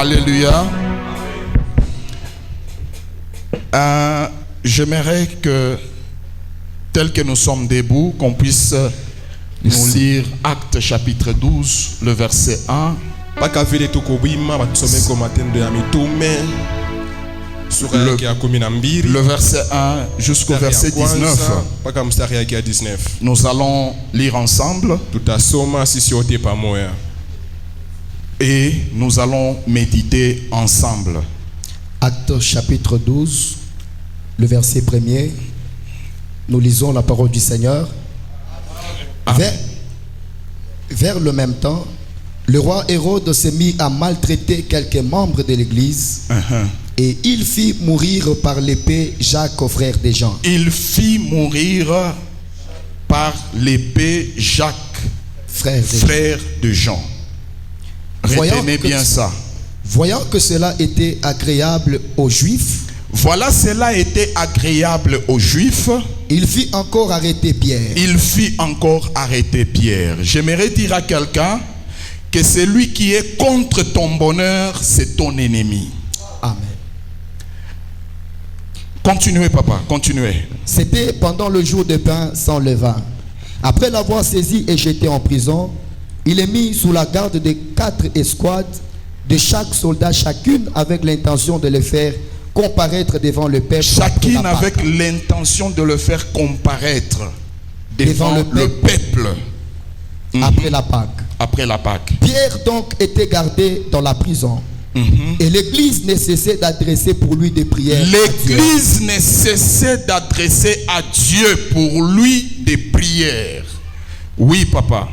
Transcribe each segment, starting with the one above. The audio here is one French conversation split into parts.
Alléluia. J'aimerais que, tel que nous sommes debout, qu'on puisse nous lire Actes chapitre 12, le verset 1. Le verset 1 jusqu'au verset 19. Nous allons lire ensemble et nous allons méditer ensemble. Actes chapitre 12, le verset 1er. Nous lisons la parole du Seigneur. Vers le même temps, le roi Hérode s'est mis à maltraiter quelques membres de l'église. Et il fit mourir par l'épée Jacques, frère de Jean. Il fit mourir par l'épée Jacques, frère de Jean. Retenez bien ça. Voyant que cela était agréable aux Juifs, cela était agréable aux Juifs. Il fit encore arrêter Pierre. J'aimerais dire à quelqu'un que celui qui est contre ton bonheur, c'est ton ennemi. Amen. Continuez, papa, continuez. C'était pendant le jour de pain sans levain. Après l'avoir saisi et jeté en prison, il est mis sous la garde de 4 escouades de chaque soldat, chacune avec l'intention de le faire comparaître devant le peuple. Chacune avec l'intention de le faire comparaître devant le peuple. Après la Pâque. Pierre donc était gardé dans la prison. Et l'église ne cessait d'adresser pour lui des prières. L'église ne cessait d'adresser à Dieu pour lui des prières. Oui, papa.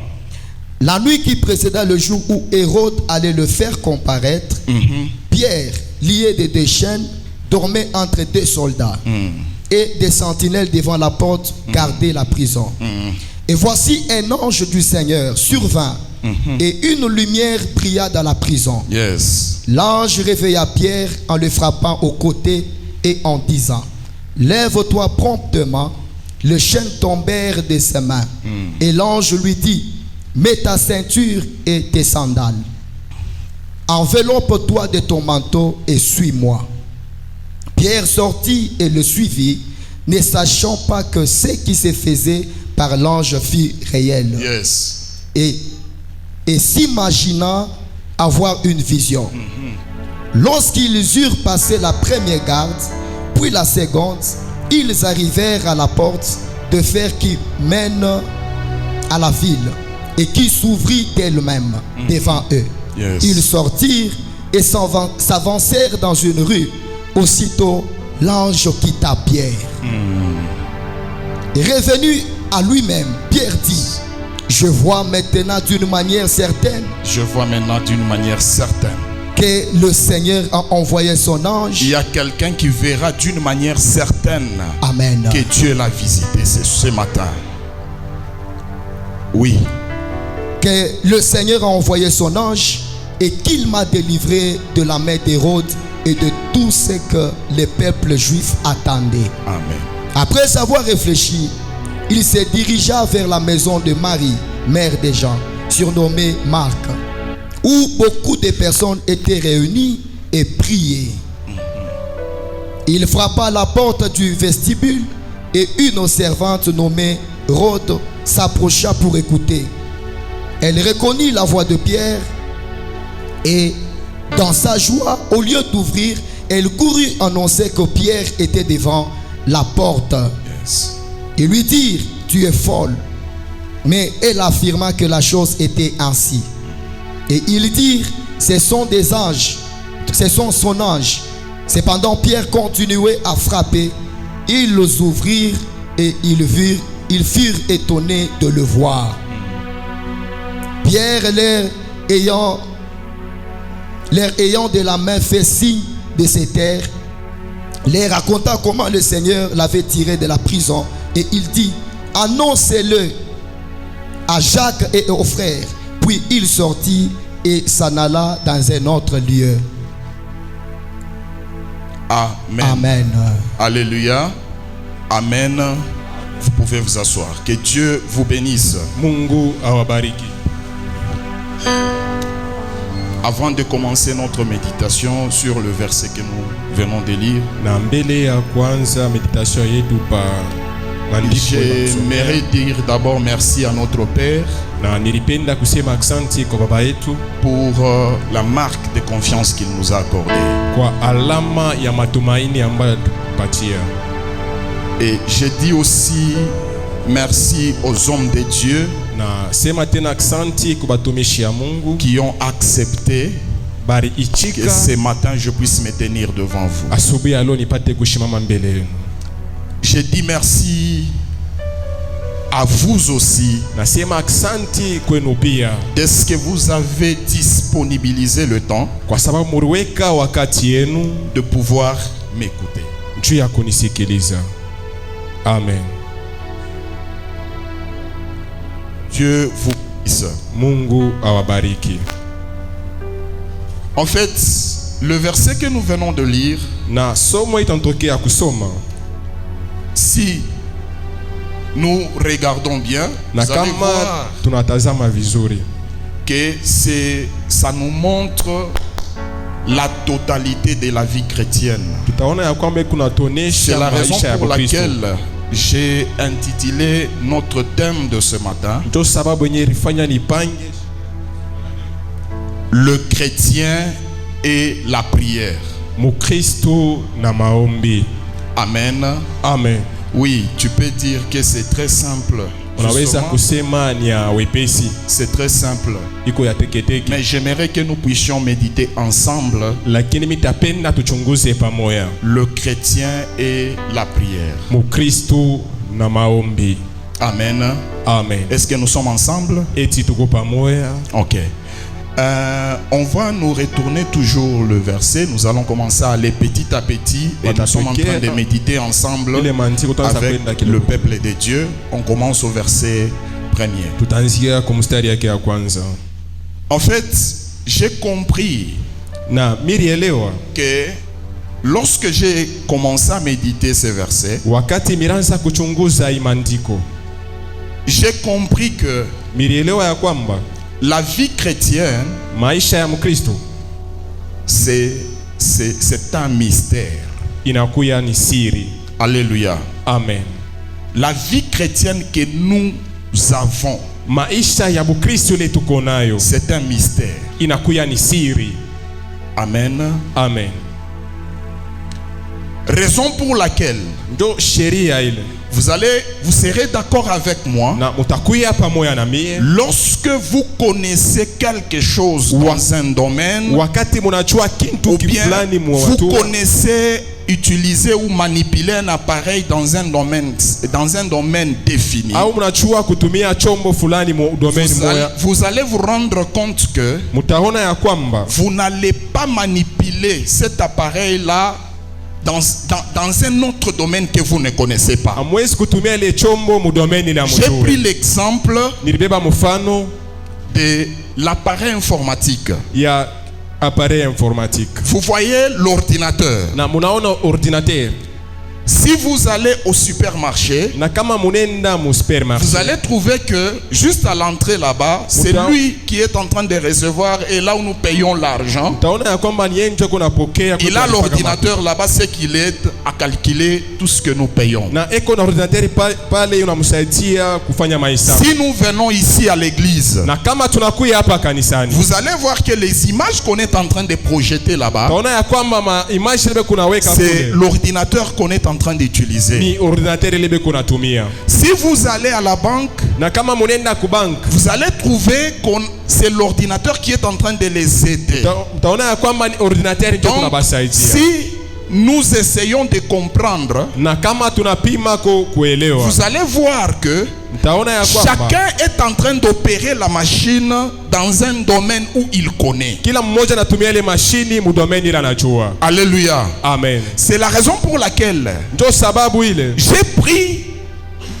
La nuit qui précéda le jour où Hérode allait le faire comparaître, Pierre, lié de 2 chaînes, dormait entre 2 soldats. Et des sentinelles devant la porte gardaient la prison. Et voici un ange du Seigneur survint. Et une lumière brilla dans la prison. L'ange réveilla Pierre en le frappant au côté et en disant: lève-toi promptement. Les chaînes tombèrent de ses mains. Et l'ange lui dit: mets ta ceinture et tes sandales. Enveloppe-toi de ton manteau et suis-moi. Pierre sortit et le suivit, ne sachant pas que ce qui se faisait par l'ange fut réel. Et s'imaginant avoir une vision. Lorsqu'ils eurent passé la première garde, puis la seconde, ils arrivèrent à la porte de fer qui mène à la ville et qui s'ouvrit d'elle-même devant eux. Ils sortirent et s'avancèrent dans une rue. Aussitôt, l'ange quitta Pierre. Et revenu à lui-même, Pierre dit: je vois maintenant d'une manière certaine que le Seigneur a envoyé son ange. Il y a quelqu'un qui verra d'une manière certaine. Amen. Que Dieu l'a visité ce matin. Oui. Que le Seigneur a envoyé son ange et qu'il m'a délivré de la main d'Hérode et de tout ce que le peuple juif attendait. Amen. Après avoir réfléchi, il se dirigea vers la maison de Marie, mère de Jean, surnommée Marc, où beaucoup de personnes étaient réunies et priaient. Il frappa à la porte du vestibule et une servante nommée Rhode s'approcha pour écouter. Elle reconnut la voix de Pierre et, dans sa joie, au lieu d'ouvrir, elle courut annoncer que Pierre était devant la porte. Ils lui dirent: tu es folle. Mais elle affirma que la chose était ainsi. Et ils dirent: ce sont des anges, ce sont son ange. Cependant Pierre continuait à frapper. Ils les ouvrirent et ils furent étonnés de le voir. Pierre, leur ayant de la main fait signe de se taire, leur raconta comment le Seigneur l'avait tiré de la prison. Et il dit: annoncez-le à Jacques et aux frères. Puis il sortit et s'en alla dans un autre lieu. Amen. Amen. Alléluia. Amen. Vous pouvez vous asseoir. Que Dieu vous bénisse. Mungu awabariki. Avant de commencer notre méditation sur le verset que nous venons de lire, Na mbele ya kwanza meditation yetu pa maandiko j'aimerais dire d'abord merci à notre Père na nilipenda kusema asante kwa baba yetu pour la marque de confiance qu'il nous a accordée. kwa alama ya matumaini ambayo tupatia. Et je dis aussi merci aux hommes de Dieu Na sema tena asante kwa batumishi ya Mungu qui ont accepté bari que ichika ce matin je puisse me tenir devant vous. asubuhi ya leo nipate kushimama mbele yenu. Je dis merci à vous aussi Nasema asante kwenu pia de ce que vous avez disponibilisé le temps kwa sababu muriweka wakati yenu de pouvoir m'écouter. juu ya kunisikiliza. Amen. Dieu vous bénisse. Mungu awabariki. En fait, le verset que nous venons de lire, Na somo itantokea kusoma si nous regardons bien, na vous allez kama voir tunatazama vizuri que ça nous montre la totalité de la vie chrétienne. tutaona ya kwamba C'est kunatonesha la raison maisha ya pour Kristo. laquelle j'ai intitulé notre thème de ce matin Ndio sababu yenyewe ilifanya nipange le chrétien et la prière. Mukristo na maombi. Amen. Amen. Oui, tu peux dire que c'est très simple. Unaweza Justement, kusema ni ya wepesi, c'est très simple. iko ya teketeke, Mais j'aimerais que nous puissions méditer ensemble lakini mitapenda tuchunguze pamoja le chrétien et la prière. Mukristo na maombi. Amen. Amen. Est-ce que nous sommes ensemble? Eti tuko pamoja. Ok. On va nous retourner toujours le verset. Nous allons commencer à aller petit à petit. Et nous sommes en train de méditer ensemble Ile maandiko tutaanza avec kwenda le kidogo. peuple de Dieu. On commence au verset 1er. Tutaanzia kwa mstari yake ya kwanza. En fait, j'ai compris Na mirielewa que lorsque j'ai commencé à méditer ces versets, wakati miranza kuchunguza hii maandiko, j'ai compris que mirielewa ya kwamba la vie chrétienne, maisha ya Mkristo c'est un mystère. inakuya ni siri. Alléluia. Amen. La vie chrétienne que nous avons, Maisha ya Bukristo ile tuko nayo c'est un mystère. inakuya ni siri. Amen. Amen. Raison pour laquelle Ndio sheria ile. vous serez d'accord avec moi Na mutakuya pamoja na mie lorsque vous connaissez quelque chose dans un domaine, wakati munajua kitu ou bien fulani vous mwatu connaissez utiliser ou manipuler un appareil dans un domaine défini. au munajua kutumia chombo fulani mu domaine moya, Vous allez vous rendre compte que mutaona ya kwamba vous n'allez pas manipuler cet appareil-là dans un autre domaine que vous ne connaissez pas. amwezi kutumia ile chombo mu domaine na J'ai pris mjui. l'exemple Nilibeba mfano de l'appareil informatique. ya appareil informatique. Vous voyez l'ordinateur. Na munaona ordinateur. Si vous allez au supermarché, Na kama munenda mu supermarché, vous allez trouver que juste à l'entrée là-bas, c'est lui qui est en train de recevoir et là où nous payons l'argent. utaona ya kwamba ni yeye ndio kunapokea. Il a l'ordinateur là-bas, c'est qu'il aide à calculer tout ce que nous payons. Na eko na ordinateur pale unamsaidia kufanya mahesabu. Si nous venons ici à l'église, Na kama tunakuya hapa kanisani, vous allez voir que les images qu'on est en train de projeter là-bas, utaona ya kwamba ma image ile kunaweka c'est kule l'ordinateur qu'on est en train d'utiliser. ni ordinateur ile kunatumia. Si vous allez à la banque, Na kama munenda ku bank, vous allez trouver que c'est l'ordinateur qui est en train de les aider. utaona ya kwamba ni ordinateur ndio Donc, kunabasaidia. si nous essayons de comprendre, Na kama tunapima kuelewa, vous allez voir que utaona ya kwamba chacun est en train d'opérer la machine dans un domaine où il connaît. kila mmoja anatumia ile mashini mu domaine ile anajua. Alléluia. Amen. C'est la raison pour laquelle Ndio sababu ile j'ai pris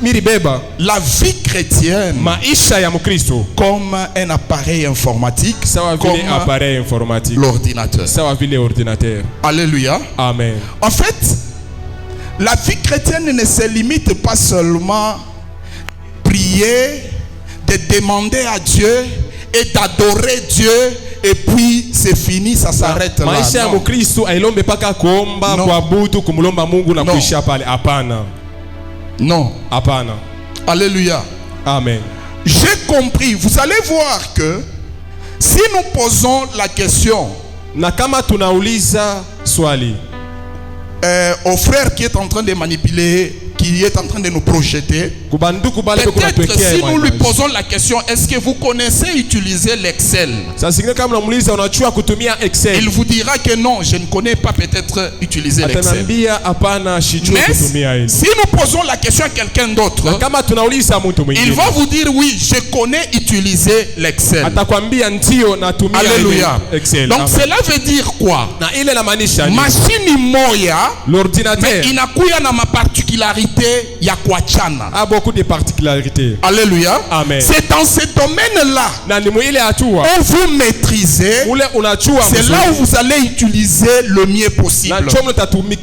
milibeba la vie chrétienne maisha ya Mkristo comme un appareil informatique, sawa comme vile appareil informatique, l'ordinateur. sawa vile ordinateur. Alléluia. Amen. En fait, la vie chrétienne ne se limite pas seulement prier, de demander à Dieu et d'adorer Dieu et puis c'est fini, ça s'arrête là. Maisha ya Non. Mkristo ailombe paka kuomba, No. kuabudu, kumlomba Mungu na No. kuishia pale. Hapana. Non. Hapana. Alléluia. Amen. J'ai compris. Vous allez voir que si nous posons la question Na kama tunauliza swali au frère qui est en train de manipuler, qui est en train de nous projeter, kubanduku bale kuna peut-être pekea si nous lui image. posons la question, est-ce que vous connaissez utiliser l'Excel? Sasa singine kama unamuuliza unachua kutumia Excel. Il vous dira que non, je ne connais pas peut-être utiliser l'Excel. Atanambia hapana, shijui Mais kutumia hili. si nous posons la question à quelqu'un d'autre, Na kama tunauliza mtu il mwingine va vous dire oui, je connais utiliser l'Excel. atakwambia ndio natumia Alléluia. hili Excel. Donc Amen. cela veut dire quoi? Na ile inamaanisha nini? Machine moya L'ordinateur inakuya na maparticularité ya kuachana. a beaucoup de particularités. Alléluia. Amen. C'est dans ce domaine-là Na ni mwile hatua où vous maîtrisez, ule unachua c'est là où mzuri. vous allez utiliser le mieux Na possible. chomo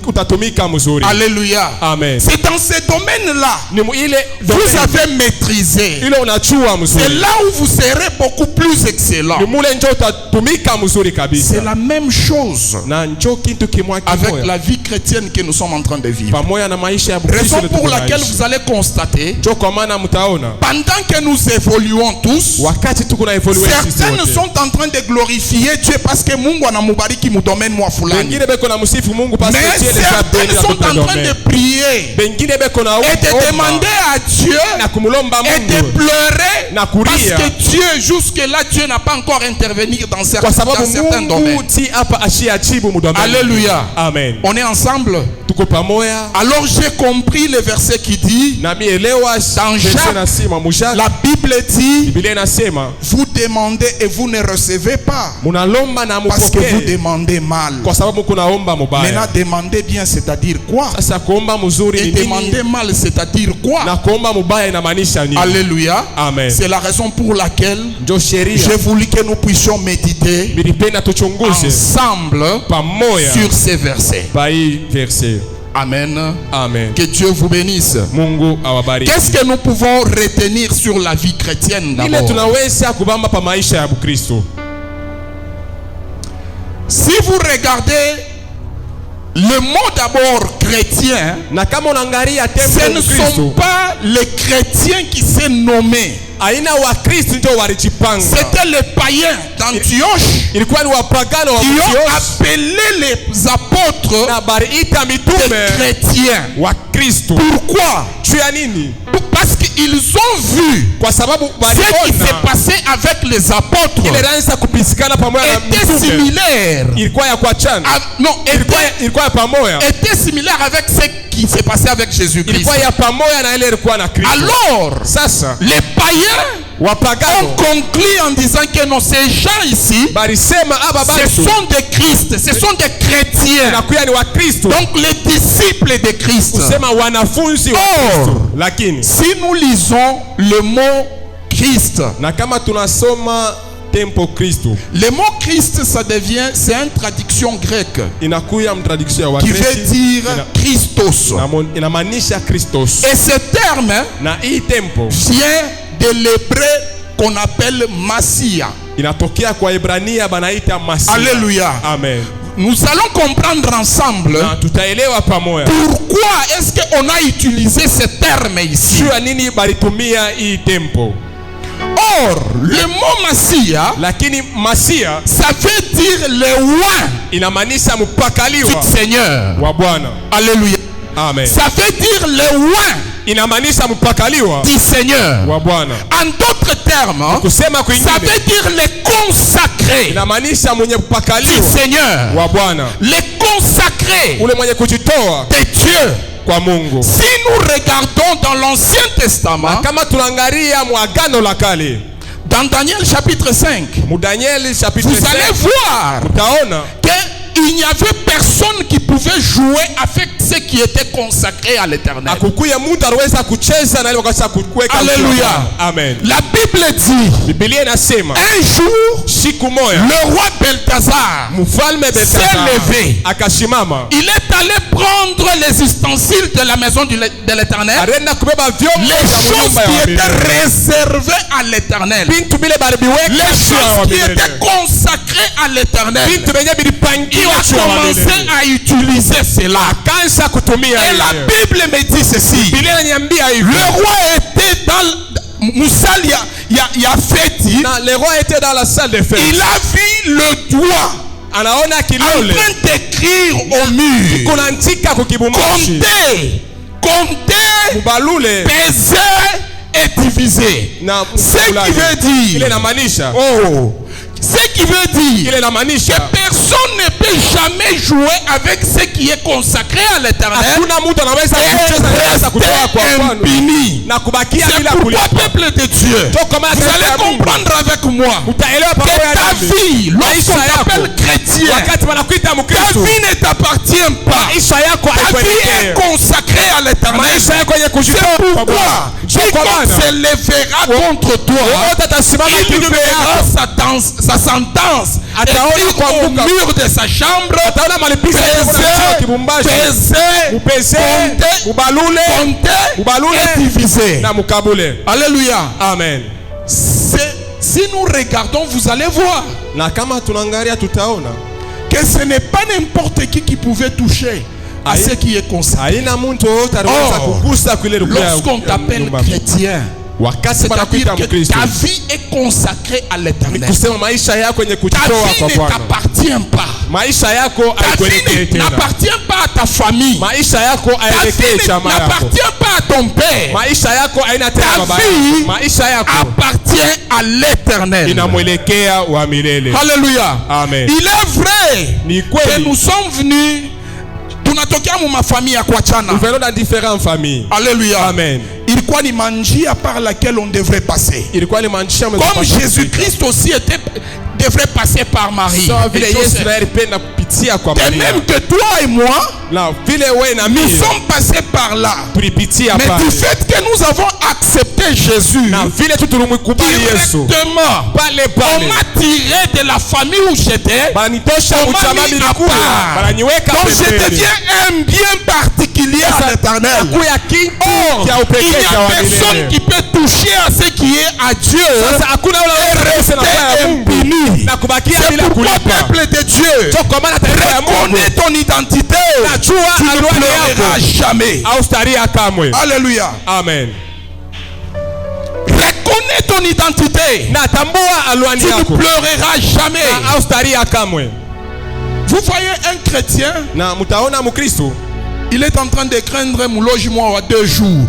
utatumika mzuri. Alléluia. Amen. C'est dans ce domaine-là Ni mwile vous domaine avez maîtrisé. ile unachua C'est mzuri. là où vous serez beaucoup plus excellent. Ni mule njo utatumika mzuri C'est kabisa. la même chose Na njo kitu kimwa avec kimoya. la vie chrétienne que nous sommes en train de vivre. Pamoja na maisha ya Kristo Raison pour laquelle vous allez constater, njo kwa maana mtaona pendant que nous évoluons tous, wakati tuko na evolue sisi certains wote. sont en train de glorifier Dieu parce que Mungu anamubariki mu domaine mwa fulani. Bengine beko na msifu Mungu parce Mais que Dieu les a certains bénis sont dans en tout train de domaine. prier Bengine beko na et de omba demander à Dieu na kumulomba et de Mungu pleurer na parce kulia que Dieu, jusque-là, Dieu n'a pas encore intervenu dans kwa certains sababu domaines. Mungu ti hapa ashiachibu mu domaine. Alléluia. Amen. On est ensemble. Tuko pamoja. Alors j'ai compris le verset qui dit, Na mielewa Dans Jacques, nasema mushaka la Bible dit, Biblia inasema vous demandez et vous ne recevez pas munalomba na parce que vous mupokee demandez mal. kwa sababu kunaomba Maintenant, mubaya. demandez bien, c'est-à-dire quoi? Sasa kuomba mzuri Et ni nini? demander mal, c'est-à-dire quoi? Na kuomba mubaya inamaanisha nini? Alléluia. Amen. C'est la raison pour laquelle Ndio sheria. j'ai voulu que nous puissions méditer Nilipenda tuchunguze ensemble pamoja sur ces versets. pa hii verse. Amen. Amen. Que Dieu vous bénisse. Mungu awabariki. Qu'est-ce que nous pouvons retenir sur la vie chrétienne Ile d'abord? tunaweza kubamba pa maisha ya Kristo. Si vous regardez le mot d'abord chrétien, Na kama unaangalia ce tempo ne sont Kristo, pas les chrétiens qui s'est nommé. aina wa Kristo ndio walijipanga. C'était les païens d'Antioche Ilikuwa ni wapagano wa qui ont Antioch appelé les apôtres na bariita des mitume chrétiens. wa Kristo. Pourquoi? Juu ya nini? Parce qu'ils ont vu Kwa sababu ce qui s'est waliona passé avec les apôtres ile ranza kupisikana pamoja na était mitume. similaire. Ilikuwa ya kuachana. Non, Ilikuwa ya pamoja. était similaire avec ce qui s'est passé avec Jésus-Christ. Ilikuwa ya pamoja na ile ilikuwa na Kristo. Alors, Sasa les païens ont wapagano conclu en disant que non, ces gens ici, balisema aba ce batu sont des Christ, ce sont des chrétiens. nakuya ni wa Kristo. Donc les disciples de Christ. Kusema wanafunzi wa Kristo. Lakini Si nous lisons le mot Christ, na kama tunasoma tempo Kristo le mot Christ, c'est une traduction grecque inakuya mtraduction ya qui veut Wagreki dire Christos. inamaanisha Christos. Et ce terme Na hii tempo vient de l'hébreu qu'on appelle Massia. inatokea kwa Ibrania banaita Masia. Alléluia. Amen. Nous allons comprendre ensemble Na tutaelewa pamoja pourquoi est-ce qu'on a utilisé ce terme ici. juu ya nini balitumia hii tempo. Or, le mot Massia, Lakini Masia ça veut dire le roi inamaanisha mpakaliwa du Seigneur. wa Bwana. Alléluia. Amen. Ça veut dire le roi Inamaanisha mpakaliwa du Seigneur. wa Bwana. En d'autres termes, Kusema ça kwingine veut dire le consacré inamaanisha mwenye du kupakaliwa Seigneur. wa Bwana. Le consacré Ule mwenye kujitoa de Dieu. kwa Mungu. Si nous regardons dans l'Ancien Testament, Kama tunaangalia mwagano la kale, dans Daniel chapitre 5, mu Daniel chapitre vous allez 5, voir utaona qu'il n'y avait personne qui pouvait jouer avec ce qui était consacré à l'Éternel. akukuya mtu aliweza kucheza na ile wakati kuweka. Alléluia. Amen. La Bible dit, Biblia inasema un jour, siku moja le roi Beltazar mfalme s'est Belteshaza levé. akashimama Il est allé prendre les ustensiles de la maison de l'Éternel, arenda kubeba vyombo les vya choses nyumba ya qui milele. étaient réservées à l'Éternel, Bintu bile balibiweka les juu ya choses wa qui milele. étaient consacrées à l'Éternel, Bintu benye il bilipangiwa a juu ya wa commencé milele. à utiliser cela. Akaanza kutumia Et la ile. Bible me dit ceci. Biblia inaniambia hivi. Le roi était dans Moussal, il y a fêti. Na le roi était dans la salle de fête. Il a vu le doigt Anaona en kilole. train d'écrire au mur. Kunaandika kukibumbashi. Compter, Mubalule. peser et diviser. Na Ce qui veut ile dire, inamaanisha. ce qui veut dire Ile inamaanisha. que personne ne peut jamais jouer avec ce qui est consacré à l'Éternel Hakuna mtu anaweza et kucheza na kutoa kwa rester mfano impuni. na kubakia C'est bila pourquoi, kulipa. peuple de Dieu, Ndio kwa maana vous allez ya Mungu. comprendre avec moi Utaelewa que pamoja ta nami. vie, lorsqu'on Maisha yako. t'appelle chrétien, Wakati wanakuita ta Mkristo, vie ne t'appartient pas. maisha yako Ta vie est haikuelekea. consacrée à l'Éternel. Maisha yako yenye C'est kujitoa kwa pourquoi Bwana. Ndio kwa quiconque maana se lèvera contre toi, wote atasimama il kinyume verra yako. sa sentence Ataona écrite au kuanguka. mur de sa chambre. Ataona malipizo yako na mchao kibumbashi. Peser, Mupese, compter, mubalule, compter mubalule et diviser. na mukabule. Alléluia. Amen. Si nous regardons, vous allez voir Na kama tunaangalia tutaona que ce n'est pas n'importe qui pouvait toucher à Aïe. ce qui est consacré. haina mtu yoyote anaweza Oh, kugusa kule Lorsqu'on t'appelle chrétien, wakati c'est-à-dire wanakuita que Mkristo, ta vie est consacrée à ni l'Éternel. kusema maisha yako yenye Ta kujitoa vie kwa ne Bwana. t'appartient pas. Maisha yako Ta haikuelekei vie tena. n'appartient pas à ta famille. Maisha yako Ta haelekei vie chama yako. n'appartient pas à ton père. Maisha yako haina tena Ta baba vie yako. Maisha yako appartient à l'Éternel. inamwelekea wa milele. Alléluia. Amen. Il est vrai Ni que kweli nous sommes venus, tunatokea mu mafamille ya kuachana. nous venons dans différentes familles. Alléluia. Amen. Ilikuwa ni manjia par laquelle on devrait passer. Ilikuwa ni maisha Comme Jésus-Christ aussi devrait passer par Marie. sawa vile Et Yesu Joseph. naye alipenda kupitia kwa De Maria. même que toi et moi, Na vile wewe na nous mimi sommes passés par là. tulipitia Mais pale. du fait que nous avons accepté Jésus Na vile tu tulimkubali Yesu. directement, Pale on pale. m'a tiré de la famille où j'étais. Banitosha On m'a uchama mis à nilikuwa. part. Bananiweka Donc je pembeni. deviens un bien particulier à l'Éternel. Kuya kitu Or, kia il upekee n'y cha a wa personne milele. qui peut toucher à ce qui est à Dieu Sasa hakuna ule et anayeweza na kwa ya rester Mungu impuni. na kubakia C'est bila pourquoi, kulipa. peuple de Dieu, So kwa maana taifa ya Mungu reconnais ton identité. najua Tu ne anwani pleureras yako jamais. au staria kamwe. Alléluia. Amen. Reconnais ton identité. Na tambua anwani Tu ne yako pleureras jamais. na au staria kamwe. Vous voyez un chrétien, Na mtaona Mkristo il est en train de craindre mon logement à 2 jours.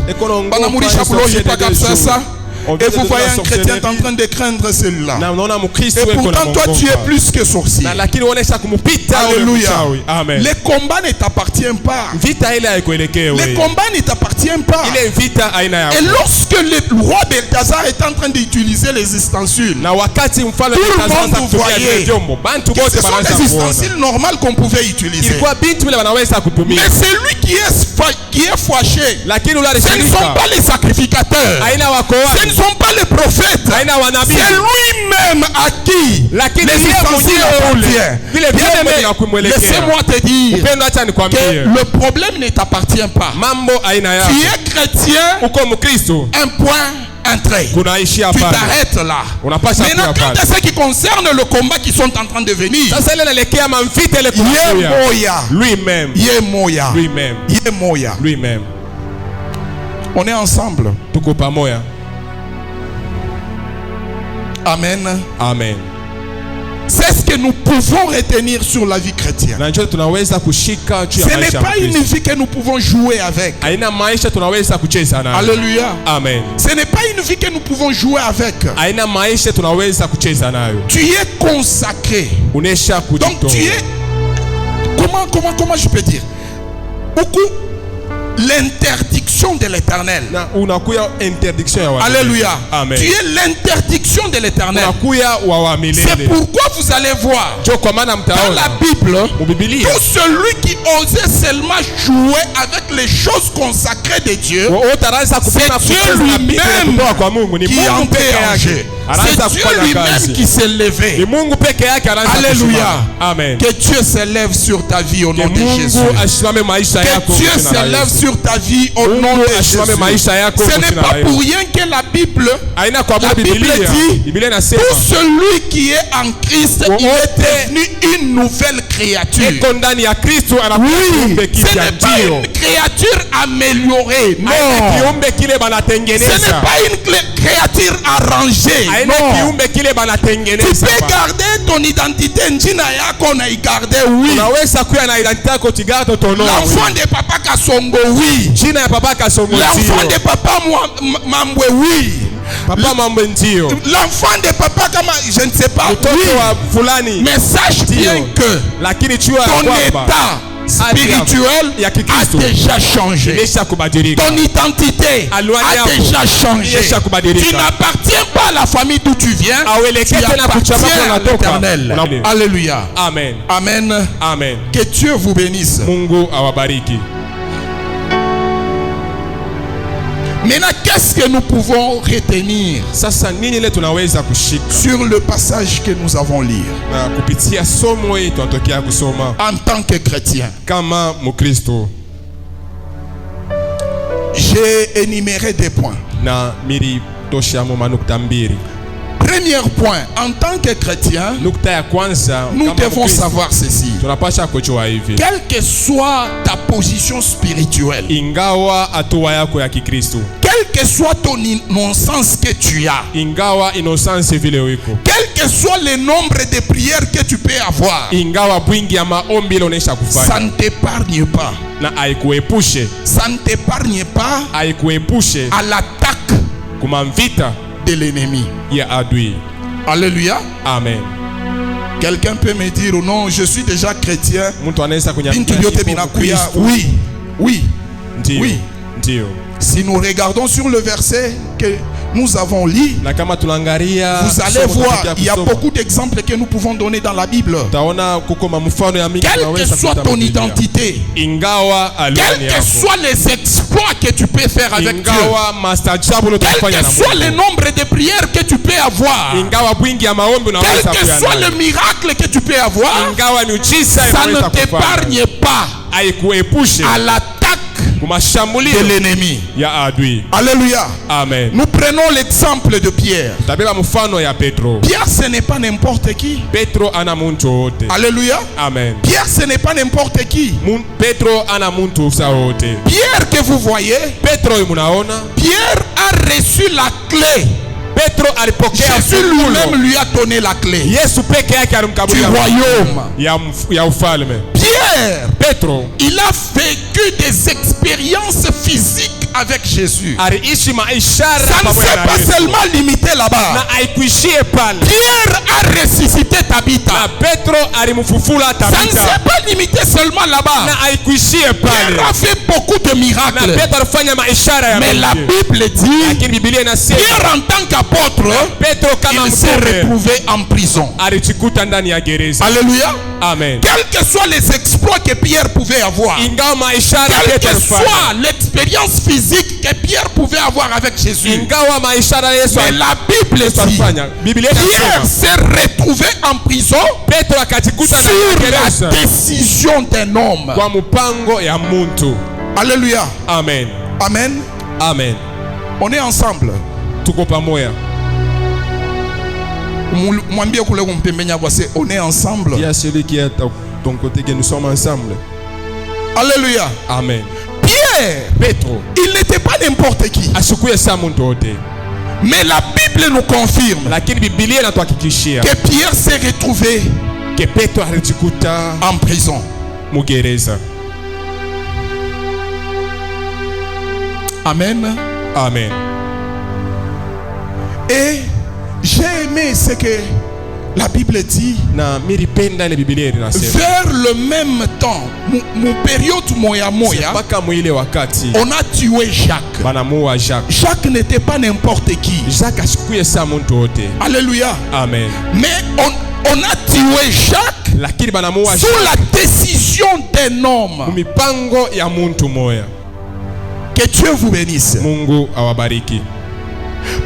Banamulisha kuloji pa kapsasa. Et vous voyez un chrétien est en train de craindre celui-là. na unaona Mkristo Et yuko na pourtant, toi, tu es mgongo. plus que sorcier. Na lakini unaonesha kumupita ule Alléluia. mchawi. Amen. Le combat ne t'appartient pas. Vita ile haikuelekea Le wewe. combat ne t'appartient pas. Ile vita aina ya Et lorsque le roi Belgazar est en train d'utiliser les ustensiles, na wakati mfalme Tout le akaanza monde kutumia voyait. vile vyombo, bantu ce bote sont wanaanza des kuona. ustensiles normaux qu'on pouvait utiliser. Ilikuwa bintu vile wanaweza kutumia. Mais celui qui est fâché, Lakini ule ce ne sont alishirika. pas les sacrificateurs. Aina wako Ce ne wapi? sont pas les prophètes. Aina wanabii. C'est lui-même à qui Lakini les yeye ustensiles mwenyewe ule. appartiennent. Vile Bien vyombo aimé, vinakumwelekea. laissez-moi te dire Upendo acha que nikwambie. le problème ne t'appartient pas. Mambo aina Tu yako. es chrétien, Uko Mkristo, un point, un trait. kunaishia Tu pale. t'arrêtes là. Unapasha Maintenant, kuwa quant pale. à ce qui concerne le combat qui sont en train de venir, Sasa ile naelekea mamvita ile Ye kuzuia. moya, Lui-même. Ye moya, Lui-même. Ye moya. Lui-même. On est ensemble. Tuko pamoja. Amen. Amen. C'est ce que nous pouvons retenir sur la vie chrétienne. Na njoo tunaweza kushika juu Ce ya n'est maisha ya pas une Mkristo. vie que nous pouvons jouer avec. Aina maisha tunaweza kucheza nayo. Alléluia. Amen. Ce n'est pas une vie que nous pouvons jouer avec. Aina maisha tunaweza kucheza nayo. Tu es consacré. Unesha Donc kujitoa. tu es... Comment je peux dire? Beaucoup l'interdiction l'interdiction de l'Éternel. na unakuya interdiction ya wa milele. Alléluia. Amen. Tu es l'interdiction de l'Éternel. Unakuya wa milele. C'est pourquoi vous allez voir Jo kwa maana dans mtaona la Bible, mu Biblia tout celui qui osait seulement jouer avec les choses consacrées de Dieu, utaraanza kupenda c'est Dieu kucheza na Biblia lui-même kutoka kwa Mungu, ni qui Mungu peke engageait. yake. C'est Anaanza Dieu kufanya lui-même kazi. qui s'est levé. Ni Mungu peke yake anaanza Alléluia. kusimama. Amen. Que Dieu s'élève sur ta vie au nom de Mungu Jésus. asimame maisha yako Que Dieu kwa jina la s'élève Yesu. sur ta vie au nom Mungu de asimame Jésus. maisha yako Ce kwa n'est jina pas la pour Yesu. rien que la Bible, Haina kwa la Bible Biblia. dit, Biblia inasema tout celui qui est en Christ, il est Wote- devenu une nouvelle créature. eko ndani ya Kristo anakuwa kiumbe Ce kipya. n'est pas Ndio. une créature améliorée. Haina Non. kiumbe kile Ce n'est banatengeneza. pas une créature arrangée. Haina Non. kiumbe kile Tu banatengeneza. peux garder ton identité, njina yako na garder, oui. Unaweza kuwa na identity yako tigato tono. L'enfant de papa Kasongo, oui. Jina ya baba Kasongo L'enfant ndio. de papa Mambwe, oui. Papa mambo ndio. L'enfant de papa Kama, je ne sais pas, Mtoto oui. wa fulani. Mais sache bien Ndio. que Lakini chua ya ton kwamba état spirituel ya a Kikristo déjà changé. imesha kubadilika. Ton identité Aluani a yako déjà changé. imesha kubadilika. Tu n'appartiens pas à la famille d'où tu viens. Aweleke Tu tena appartiens kuchama kwa à natoka. l'Éternel. Una- Alléluia. Amen. Amen. Amen. Que Dieu vous bénisse. Mungu awabariki. Maintenant, qu'est-ce que nous pouvons retenir Sasa nini ile tunaweza kushika sur le passage que nous avons lu na kupitia somo hili tunatokea kusoma en tant que chrétien? kama Mkristo? J'ai énuméré des points. Na miri toshamo manukta mbili. Premier point, en tant que chrétien, Nukta ya kwanza, nous kama devons Mkristo, savoir ceci. tunapasha kujua hivi, Quelle que soit ta position spirituelle, ingawa hatua yako ya Kikristo, quel que soit ton innocence que tu as, ingawa innocence vile wiko, quel que soit le nombre de prières que tu peux avoir, ingawa bwingi ya maombi ile unaisha ça kufanya, ne t'épargne pas. na haikuepushe Ça ne t'épargne pas haikuepushe à l'attaque kumamvita de l'ennemi. ya adui. Alléluia. Amen. Quelqu'un peut me dire, oh non, je suis déjà chrétien. Mtu anaweza kunyanyua Bintu vyote vinakuya. Oui, oui, ndio, oui. ndio. Si nous regardons sur le verset que nous avons lu, Na kama tunaangalia vous allez somo voir, tunapitia il y a kusoma, beaucoup d'exemples que nous pouvons donner dans la Bible. taona kuko mfano ya mingi Quelle que tunaweza soit kuta ton Biblia. identité, Ingawa aluani quels que yako, soient les exploits que tu peux faire avec Dieu, ingawa mastajabu quel utafanya que na soit le Mungu, nombre de prières que tu peux avoir, ingawa bwingi ya maombi quel unaweza que soit kuya le miracle que tu peux avoir, ingawa miujiza ça ne inaweza kufanya, t'épargne pas haikuepushe à l'attaque de kumashambulio l'ennemi. ya adui. Alléluia. Amen. Nous prenons l'exemple de Pierre. Tabeba mfano ya Petro. Pierre, ce n'est pas n'importe qui. Petro ana muntu wote. Alléluia. Amen. Pierre, ce n'est pas n'importe qui. Petro ana muntu sa wote. Pierre que vous voyez, Petro munaona, Pierre a reçu la clé. Petro alipokea Jésus lui-même lui a donné la clé Yesu peke yake du alimkabulia royaume. ya ufalme. Pierre, Petro il a vécu des expériences physiques avec Jésus. aliishi maishara Ça ne pamoja s'est na pas Yesu. seulement limité là-bas. Na haikuishie pale. Pierre a ressuscité Tabitha. Na Petro alimfufula Ça ne Tabitha. s'est pas limité seulement Na là-bas. haikuishie Pierre pale. a fait beaucoup de Na miracles. Petro alifanya maishara ya Mais la Mungu. Bible dit, Lakini Biblia inasema Pierre en tant qu'apôtre, Petro kama il s'est mtume retrouvé en prison. alijikuta ndani ya gereza. Alléluia. Amen. Quels que soient les exploits que Pierre pouvait avoir, Ingawa maishara quelle Petro que alifanya. soit l'expérience physique que Pierre pouvait avoir avec Jésus, Ingawa maishara Yesu mais la Bible dit, alifanya. Biblia Pierre inasema s'est retrouvé en prison Petro akajikuta ndani ya sur gereza la décision d'un homme. kwa mpango ya muntu. Alléluia. Amen. Amen. Amen. On est ensemble. Tuko pamoja. Mwambie kule kumpembenya kwa se, on est ensemble. Il y a celui qui est à ton côté que nous sommes ensemble. Alléluia. Amen. Pierre, Petro il n'était pas n'importe qui. asikuye sa muntu wote, Mais la Bible nous confirme lakini Biblia inatuhakikishia que Pierre s'est retrouvé ke Petro alijikuta en prison. mugereza. Amen. Amen. Et j'ai aimé ce que La Bible dit, na milipenda ile Biblia inasema vers le même temps, mon période moya moya, mpaka mwile wakati on a tué Jacques. banamuua Jacques. Jacques n'était pas n'importe qui. Jacques asikuye sa muntu wote. Alléluia. Amen. Mais on a tué Jacques Lakini banamuua sous la décision d'un homme. mipango ya muntu moya. Que Dieu vous bénisse. Mungu awabariki.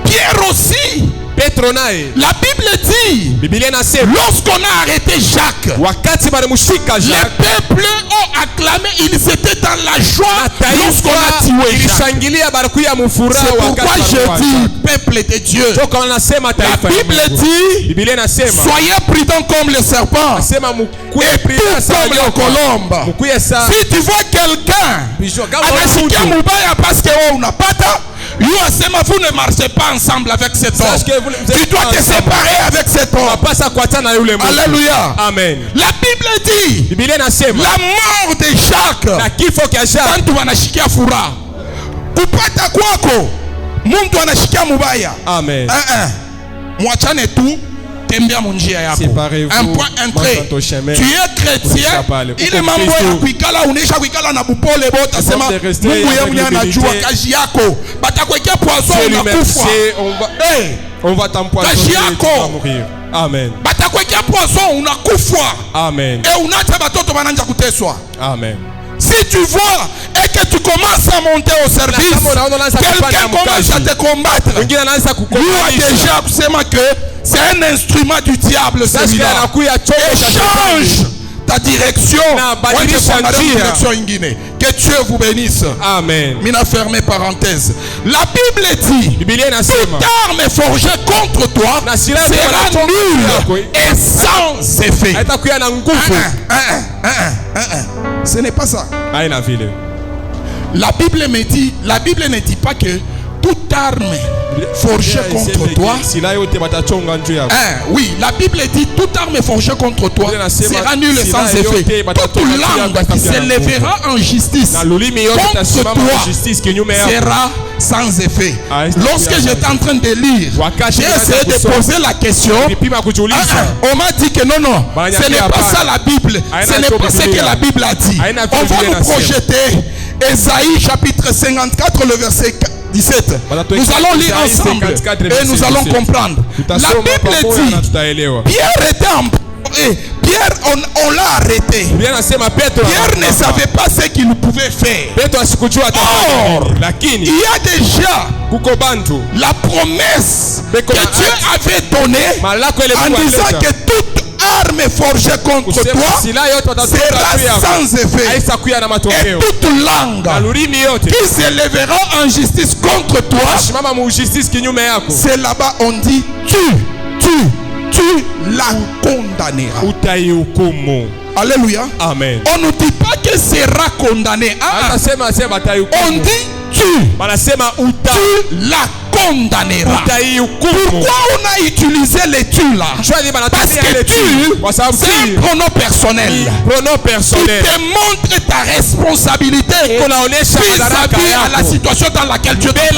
Pierre aussi. Petro naye La Bible dit, Biblia inasema lorsqu'on a arrêté Jacques, wakati balimushika les Jacques, peuples ont acclamé, ils étaient dans la joie lorsqu'on a tué Jacques. ilishangilia barikuya mufuraha C'est wakati pourquoi je balimuua dis, Jacques. peuple de Dieu, Toka wanasema la taifa ya Bible Mungu. dit, Biblia inasema soyez prudents comme les serpents nasema et mkuye tout comme les colombes. mkuye sa Si tu vois quelqu'un anashikia mubaya parce que wewe unapata, you asema vous ne marchez pas ensemble avec cet homme. Sache que vous Tu dois te séparer avec cet homme. pasa kuachana na yule mtu. Alléluia. Amen. La Bible dit, Biblia inasema la mort de Jacques, na kifo kya Jacques watu wanashikia furaha. Kupata kwako mtu anashikia mubaya. Amen. Mwachane tu, tembea munjia yako. Séparez-vous, Un point, un trait. marche ton chemin. Tu es chrétien, ile mambo ya kuikala unaisha kuikala na bupole bota sema Mungu yeye mwenye anajua kazi yako. Batakwekea poison unakufa. On va t'empoisonner, Kazi tu vas yako. mourir. Amen. Batakwekea poison unakufa. Amen. Et unaacha batoto bananja kuteswa. Amen. Si tu vois et que tu commences à monter au service, quelqu'un commence à te combattre. Wengine anaanza Lui a kukukomalisha. déjà kusema que c'est un instrument du diable celui-là. anakuya chombo Et cha shetani. change ta direction. Na badilisha Wende kwa njia. direction ingine. Que Dieu vous bénisse. Amen. Mina fermé parenthèse. La Bible dit, Biblia inasema toute arme forgée contre toi Na silaha za sera wanachonga yako, nulle et sans effet. haitakuya na nguvu. Ce n'est pas ça. Haina vile. La Bible ne dit pas que toute arme forgée contre toi. Silaha yote batachonga juu yako. Oui, la Bible dit toute arme forgée contre toi sera nulle et sans effet. Toute langue qui s'élèvera en justice Na lulimi yote contre itasimama toi kwa justice kinyume yako. sera sans effet. Lorsque j'étais en train de lire, Wakati j'ai essayé de poser la question. Nipima kujiuliza. On m'a dit que non, ce n'est pas ça la Bible. Ce n'est pas ce que la Bible a dit. On va nous projeter Ésaïe chapitre 54, le verset 17. Nous allons lire ensemble et nous allons comprendre. La Bible dit, Pierre était Pierre, on l'a arrêté. Pierre ne savait pas ce qu'il pouvait faire. Or, il y a déjà la promesse que Dieu avait donnée en disant que toute arme forgée contre toi sera sans effet. Et toute langue qui s'élèvera en justice contre toi, c'est là-bas on dit tu la condamneras. Alléluia. Amen. On ne dit pas que sera condamné. On dit tu la condamneras. Pourquoi on a utilisé les tu là? Parce que tu, c'est un pronom personnel. Tu démontres ta responsabilité vis-à-vis à la situation dans laquelle tu es. Ce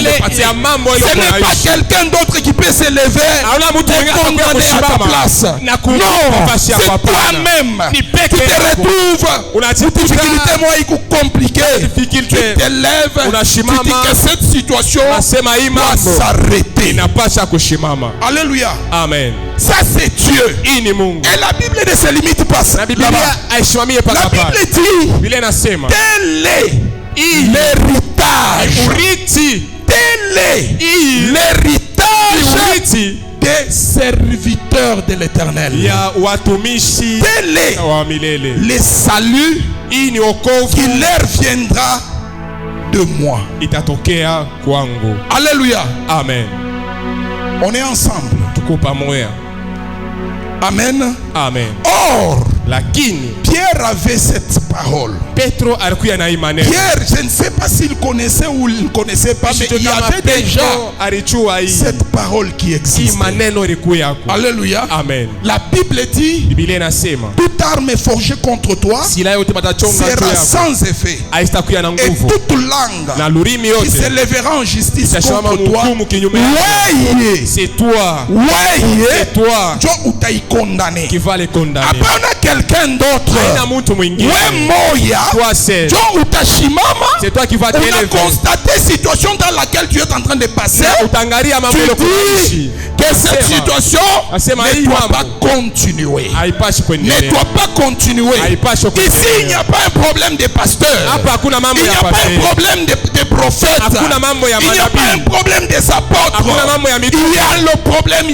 n'est pas quelqu'un d'autre qui peut se lever et condamner à ta place. Non, c'est toi-même qui te retrouves une difficulté moi compliquée. Tu te lèves, tu dis que cette situation doit s'arrêter. Alléluia. Amen. Ça c'est Dieu. Et la Bible ne se limite pas ça. La Bible dit tel est l'héritage. Tel est l'héritage des serviteurs de l'Éternel. Tel est le salut qui leur viendra de moi. Alléluia. Amen. On est ensemble. Tuko pamoja. Amen. Amen. Or, Lakini Pierre avait cette parole. Petro alikuwa na imani. Pierre, je ne sais pas s'il connaissait ou il ne connaissait pas, mais il y avait déjà cette parole qui existait. Alléluia. Amen. La Bible dit, toute arme forgée contre toi sera sans effet. Et toute langue qui se lèvera en justice contre toi, c'est toi. C'est toi. Qui va les condamner. Après on a quelqu'un d'autre. C'est toi qui vas t'élever. On a constaté la situation dans laquelle tu es en train de passer. Tu dis que cette situation ne doit pas continuer. Ne doit pas continuer. Ici, il n'y a pas un problème de pasteur. Il n'y a pas un problème de prophète. Il n'y a pas un problème des apôtres. Il y a le problème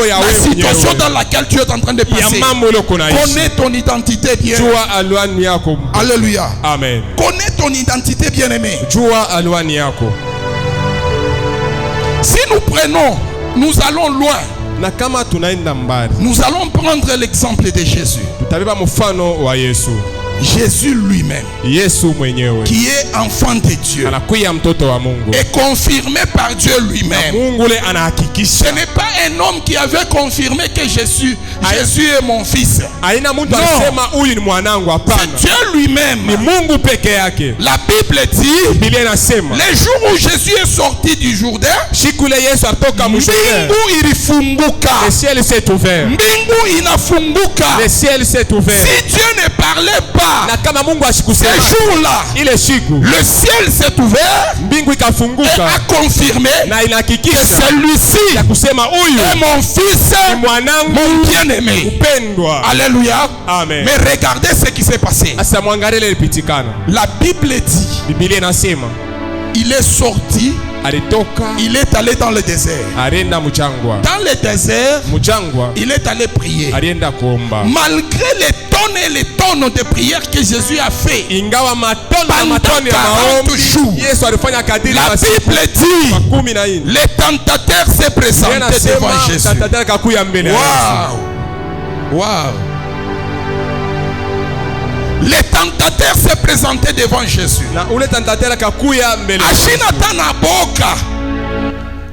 la situation dans laquelle tu es en train de passer. Connais ton identité bien. Alléluia. Amen. Connais ton identité bien aimé. Si nous prenons, nous allons loin. Nous allons prendre l'exemple de Jésus. Jésus lui-même, qui est enfant de Dieu, est confirmé par Dieu lui-même. Ce n'est pas un homme qui avait confirmé que Jésus est mon fils. Non, c'est Dieu lui-même. La Bible dit, les jours où Jésus est sorti du Jourdain, le ciel s'est ouvert. Le ciel s'est ouvert. Si Dieu ne parlait pas ce jour-là, le ciel s'est ouvert et a confirmé que celui-ci est mon fils, mon bien-aimé. Alléluia. Amen. Mais regardez ce qui s'est passé. La Bible dit, il est sorti, il est allé dans le désert. Dans le désert, il est allé prier. Malgré les tonnes et les tonnes de prières que Jésus a fait pendant 40 jours, la Bible dit, les tentateurs s'est présenté devant Jésus. Wow. Les tentateurs s'est présenté devant Jésus.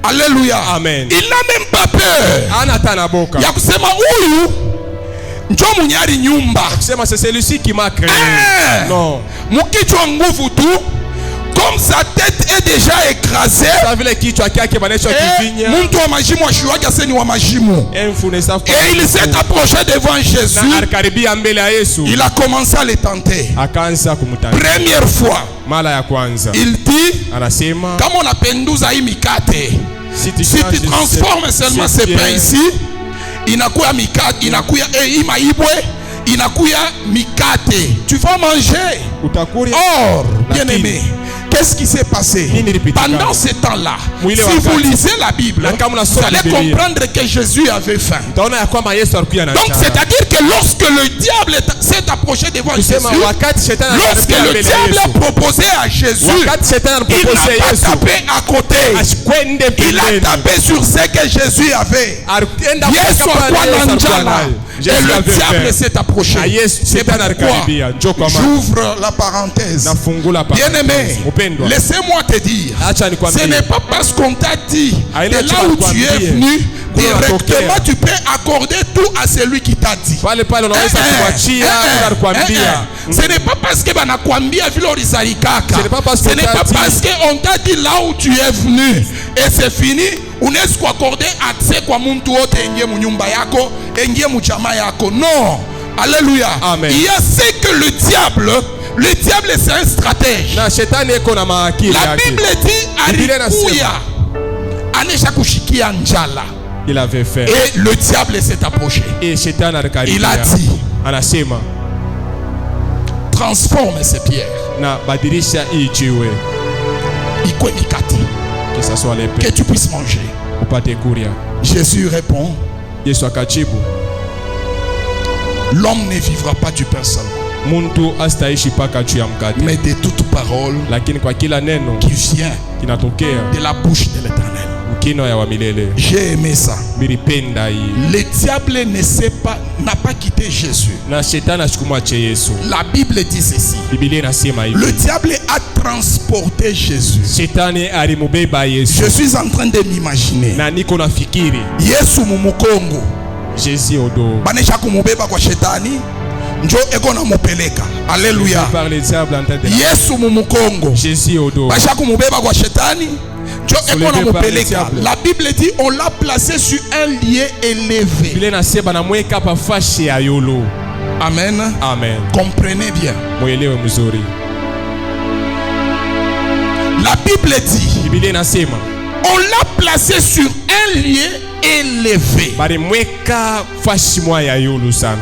Alléluia. Amen. Il n'a même pas peur. Yakusema huyu njo munyari nyumba. C'est celui-ci qui m'a créé. Non. Mukichwa nguvu tu. Comme sa tête est déjà écrasée, et il s'est approché devant Jésus. Il a commencé à le tenter. Première fois, il dit, comme on a penduza hii mikate, si tu transformes seulement ce pain ici, inakuya mikate, inakuya imaibwe, inakuya mikate, tu vas manger. Or, bien aimé, qu'est-ce qui s'est passé pendant ce temps-là? Si vous lisez la Bible, vous allez comprendre que Jésus avait faim. Donc c'est-à-dire que lorsque le diable s'est approché devant Jésus, lorsque le diable a proposé à Jésus, il n'a pas tapé à côté, il a tapé sur ce que Jésus avait. Et le diable s'est approché. C'est pourquoi j'ouvre la parenthèse. Bien aimé, laissez-moi te dire, ce n'est pas parce qu'on t'a dit de là où tu es venu, directement tu peux accorder tout à celui qui t'a dit. Ce n'est pas parce que banakwambia vile ulizalikaka. Ce n'est pas parce qu'on t'a dit là où tu es venu et c'est fini. Unaweza kuaccorder accès kwa mtu wote ingie munyumba yako, ingie muchama yako. Non. Alléluia. Amen. Il y a ce que le diable c'est un stratège. La Bible dit alikuya anesha kushikia njala. Il avait fait. Et le diable s'est approché. Il a dit, transforme ces pierres. Que ça soit les que tu puisses manger. Jésus répond, l'homme ne vivra pas du pain seulement, mais de toute parole qui vient de la bouche de l'Éternel. J'ai aimé ça. Le diable ne sait pas n'a pas quitté Jésus. Na shetani ashikumwache Yesu. La Bible dit ceci. Biblia inasema hivi. Le diable a transporté Jésus. Shetani alimubeba Yesu. Je suis en train de m'imaginer. Na niko nafikiri. Yesu mumukongo. Jésus odo. Banesha kumubeba kwa shetani. Njo eko na mupeleka. Alléluia. Yesu mumukongo. Jésus odo. Banesha kumubeba kwa shetani. Njo eko na mupeleka. La Bible dit on l'a placé sur un lieu élevé. Biblia inasema na mweka pa fashi ya yolo. Amen. Amen. Comprenez bien. Muelewe mzuri. La Bible dit Biblia inasema on l'a placé sur un lieu élevé. Bari mweka fashi mwa ya yolo sana.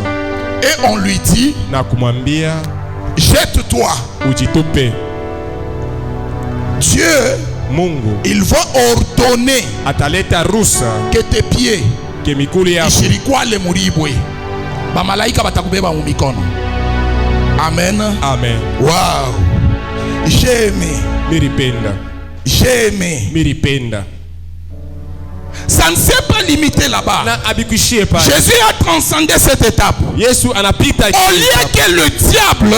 Et on lui dit na kumwambia jette-toi. Ujitupe. Dieu Mungu il va ordonner ataleta rusa que tes pieds ke mikuli yako ishirikwale muribwe. Ba malaika batakubeba mu mikono. Amen. Amen. Wow. J'ai aimé. Miripenda. J'ai aimé. Miripenda. Ça ne s'est pas limité là-bas. Jésus a transcendé cette étape. Au lieu que le diable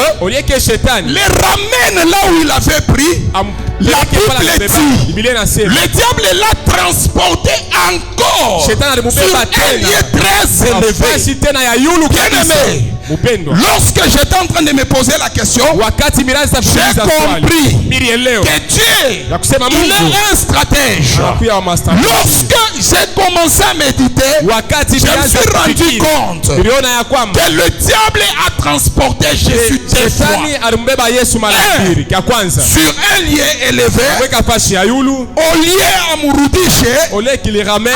les ramène là où il avait pris, la Bible dit le diable l'a transporté encore sur un lieu très élevé. Bien-aimé, lorsque j'étais en train de me poser la question, j'ai compris que Dieu il est un stratège. Lorsque j'ai commencé à méditer, je me suis rendu compte que le diable a transporté Jésus deux fois. Sur un lieu élevé, au lieu amurudishe,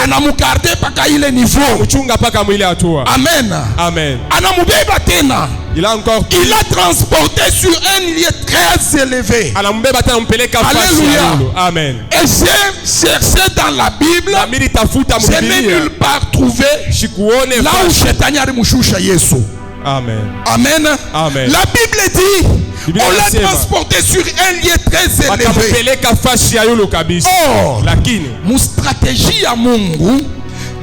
anamukarte paka ile niveau. Amen. Amen. Anamubeba tena. Il a transporté sur un lieu très élevé. Alléluia. Amen. Et j'ai cherché dans la Bible, je n'ai nulle part trouvé là où Shetani alimushusha Yesu. Amen. Amen. Amen. La Bible dit on l'a transporté sur un lieu très élevé. Or, mon stratégie à Mungu,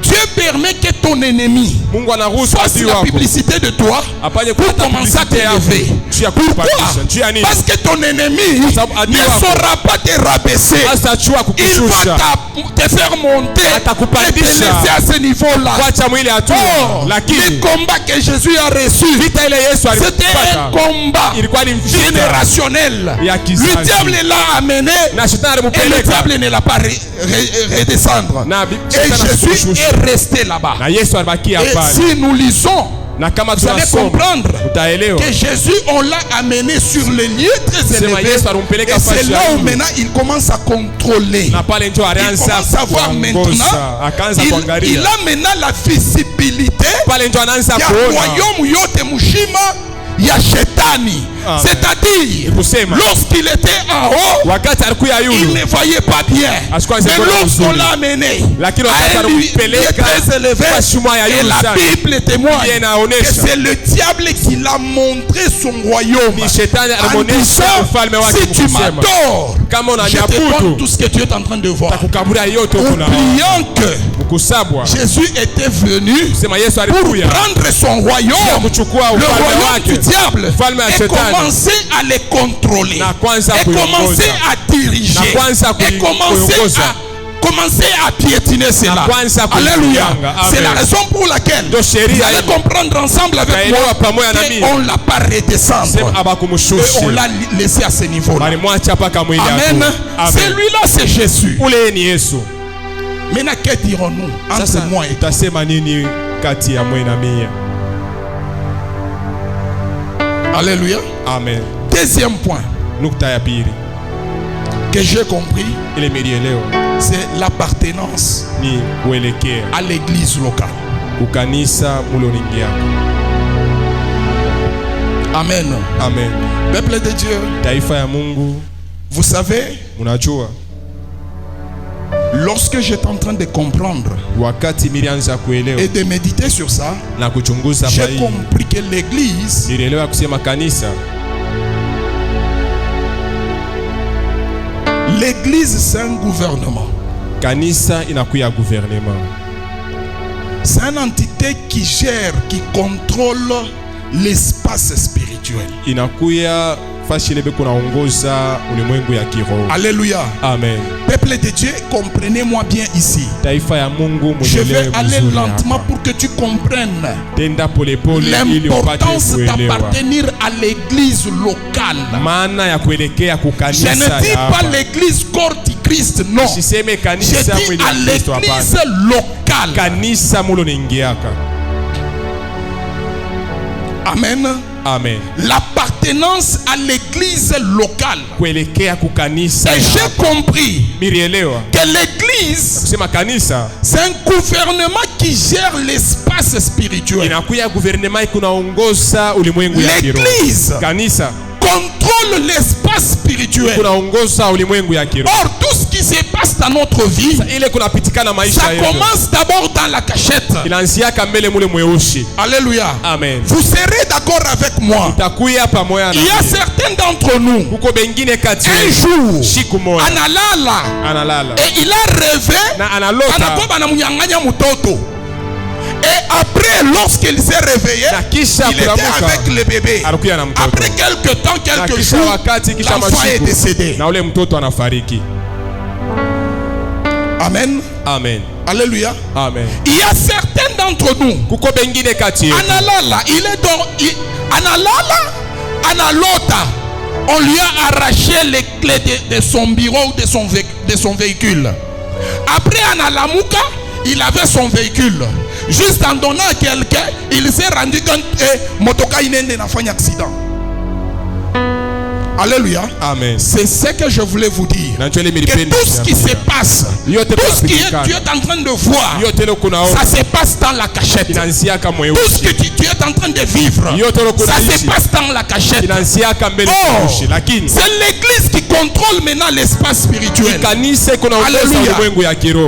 Dieu permet que ton ennemi fasse la publicité de toi pour commencer à t'élever. Pourquoi? Parce que ton ennemi ne saura pas te rabaisser. Il va te faire monter et te laisser à ce niveau-là. Oh, le combat que Jésus a reçu, c'était un combat générationnel. Le diable l'a amené et le diable ne l'a pas redescendre. Et Jésus est resté là-bas. Et si nous lisons, vous allez comprendre que Jésus, on l'a amené sur le lieu très élevé. Et c'est là où maintenant il commence à contrôler. Il commence à voir maintenant. Il a maintenant la visibilité. Il y a royaume yote mushima. Il y a Shetani. C'est-à-dire, lorsqu'il était en haut, il ne voyait pas bien. Mais lorsqu'on l'a amené à un lieu très élevé, et la Bible témoigne que c'est le diable qui l'a montré son royaume. En disant, si tu m'adores, je te donne tout ce que tu es en train de voir. Oubliant que Jésus était venu pour prendre son royaume, le royaume du diable, et commencer à les contrôler, et commencer à diriger, et commencer à piétiner cela. Alléluia. C'est la raison pour laquelle vous allez comprendre ensemble avec moi qu'on ne l'a pas redescendre, et on l'a laissé à ce niveau-là. Amen. Celui-là, c'est Jésus. Maintenant, que dirons-nous entre moi et toi? Alléluia. Amen. Deuxième point que j'ai compris, c'est l'appartenance à l'église locale. Amen. Amen. Peuple de Dieu, vous savez, lorsque j'étais en train de comprendre et de méditer sur ça, j'ai compris que l'église c'est un gouvernement. C'est une entité autorité qui gère, qui contrôle l'espace spirituel. Alléluia. Amen. Peuple de Dieu, comprenez-moi bien ici. Je vais aller lentement pour que tu comprennes l'importance d'appartenir à l'église locale. Je ne dis pas l'église corps du Christ, non. Je dis à l'église locale. Amen. Amen. L'appartenance à l'église locale. Et j'ai compris que l'église, c'est un gouvernement qui gère l'espace spirituel. L'église contrôle l'espace spirituel. Or, tout ce qui se passe dans notre vie, ça commence d'abord dans la cachette. Alléluia. Amen. Vous serez d'accord avec moi. Il y a certains d'entre nous, un jour, analala, et il a rêvé, et après, lorsqu'il s'est réveillé, il était avec le bébé. Après quelques temps, quelques jours, l'enfant est décédé. Amen. Amen. Alléluia. Amen. Il y a certains d'entre nous, Analala, il est dans Analota, on lui a arraché les clés de son bureau ou de son véhicule. Après Analamuka, il avait son véhicule. Juste en donnant à quelqu'un, il s'est rendu compte que motoka inende n'a fait un accident. Alléluia. Amen. C'est ce que je voulais vous dire. Que tout ce qui se passe, tout ce que tu es en train de voir, ça se passe dans la cachette. Tout ce que tu es en train de vivre, ça se passe dans la cachette. Oh, c'est l'église qui contrôle maintenant l'espace spirituel. Alléluia.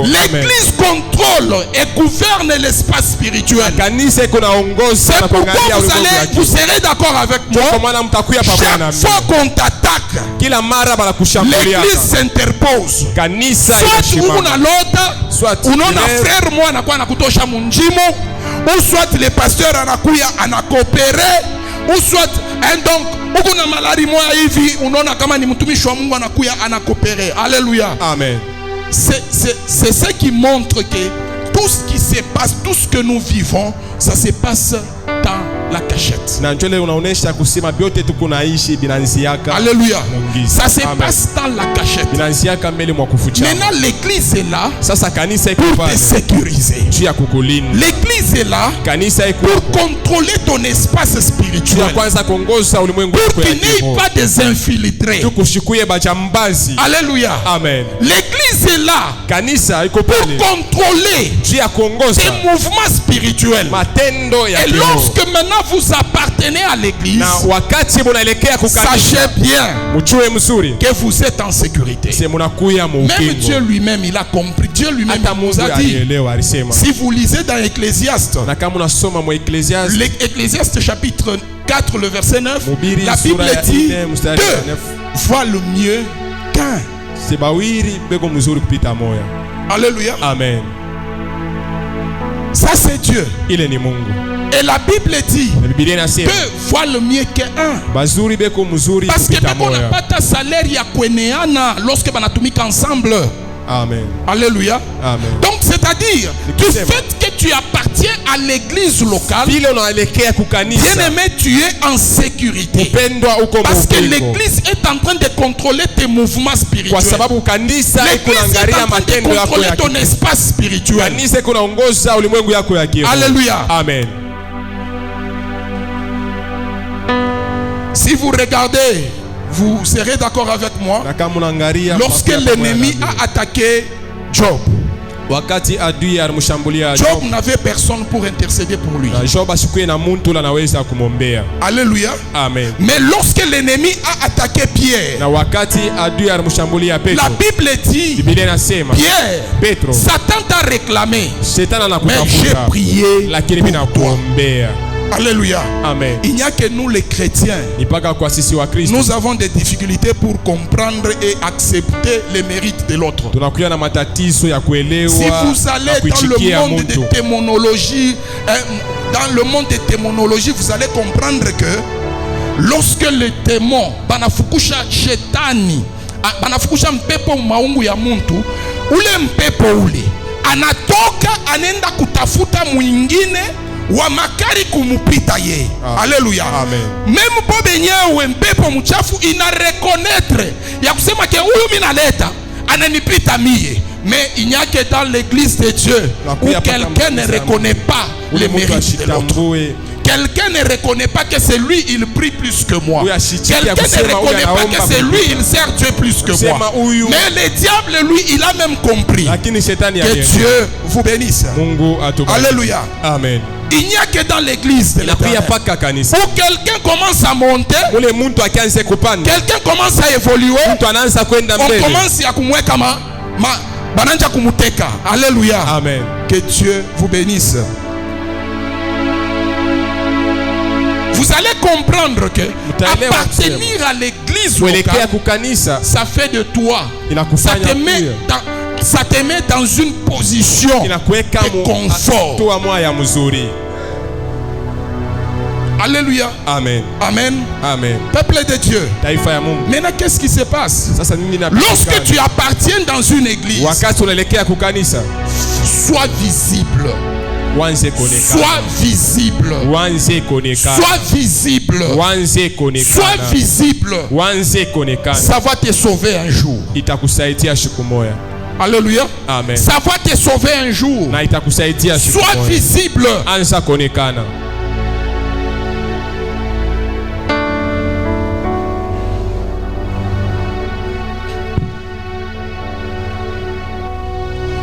L'église contrôle et gouverne l'espace spirituel. C'est pourquoi vous serez d'accord avec moi. Chaque fois qu'on t'attaque, l'église s'interpose. Soit on a l'autre, ou non a frère moi na kwa na kutosha munjimo, ou soit le pasteur anakuya anakopere, ou soit donc uko na malari moya hivi unaona kama ni mtumishi wa Mungu anakuya anakopere. Alléluia. Amen. C'est ce qui montre que tout ce qui se passe, tout ce que nous vivons, ça se passe dans la cachette. Alléluia. Ça se passe dans la cachette. Maintenant l'église est là pour te sécuriser. L'église est là pour contrôler ton espace spirituel, pour qu'il n'y ait pas des infiltrés. Alléluia. Amen. L'église est là pour contrôler tes mouvements spirituels. Et lorsque maintenant vous appartenez à l'église, sachez bien que vous êtes en sécurité. Même Dieu lui-même, il a compris. Dieu lui-même nous a dit, si vous lisez dans Ecclésiaste, l'Ecclésiaste chapitre 4, le verset 9, la Bible dit deux valent mieux qu'un. Alléluia. Amen. Ça c'est Dieu. Et la Bible dit deux valent mieux qu'un. Parce que on n'a pas ta salaire ya kweneana lorsque banatumika ensemble. Amen. Alléluia. Amen. Donc c'est-à-dire du fait que tu appartiens à l'église locale, bien aimé, tu es en sécurité. Parce que l'église est en train de contrôler tes mouvements spirituels. L'église est en train de contrôler ton espace spirituel. Alléluia. Amen. Si vous regardez, vous serez d'accord avec moi. Lorsque l'ennemi a attaqué Job, Job n'avait personne pour intercéder pour lui. Alléluia. Amen. Mais lorsque l'ennemi a attaqué Pierre, la Bible dit, Pierre, Satan t'a réclamé, mais j'ai prié pour toi. Alléluia. Amen. Il n'y a que nous les chrétiens. Nous avons des difficultés pour comprendre et accepter les mérites de l'autre. Si vous allez dans le monde de démonologie, vous allez comprendre que lorsque le démon banafukusha shetani, banafukusha mpepo maungu ya muntu, ule mpepo ule anatoka anenda kutafuta mwingine wa makari kumupita ye. Alléluia. Même po benyewe mpepo mchafu ina reconnaître ya kusema ke huyu minaleta ananipita mie. Mais il n'y a que dans l'église de Dieu où quelqu'un ne reconnaît pas les mérites de l'autre. Quelqu'un ne reconnaît pas que c'est lui, il prie plus que moi. Quelqu'un ne reconnaît pas que c'est lui, il sert Dieu plus que moi. Mais le diable, lui, il a même compris. Que Dieu vous bénisse. Alléluia. Amen. Il n'y a que dans l'église de l'Éternel. Où quelqu'un commence à monter, quelqu'un commence à évoluer, on commence à kumweka bananja kumuteka. Alléluia. Amen. Que Dieu vous bénisse. Vous allez comprendre que appartenir à l'église locale, ça fait de toi, ça te met dans une position de confort. Alléluia. Amen. Amen. Amen. Peuple de Dieu. Maintenant, qu'est-ce qui se passe? Lorsque tu appartiens dans une église, sois visible. Sois visible. Sois visible. Sois visible. Ça va te sauver un jour. Alléluia. Amen. Ça va te sauver un jour. Sois visible.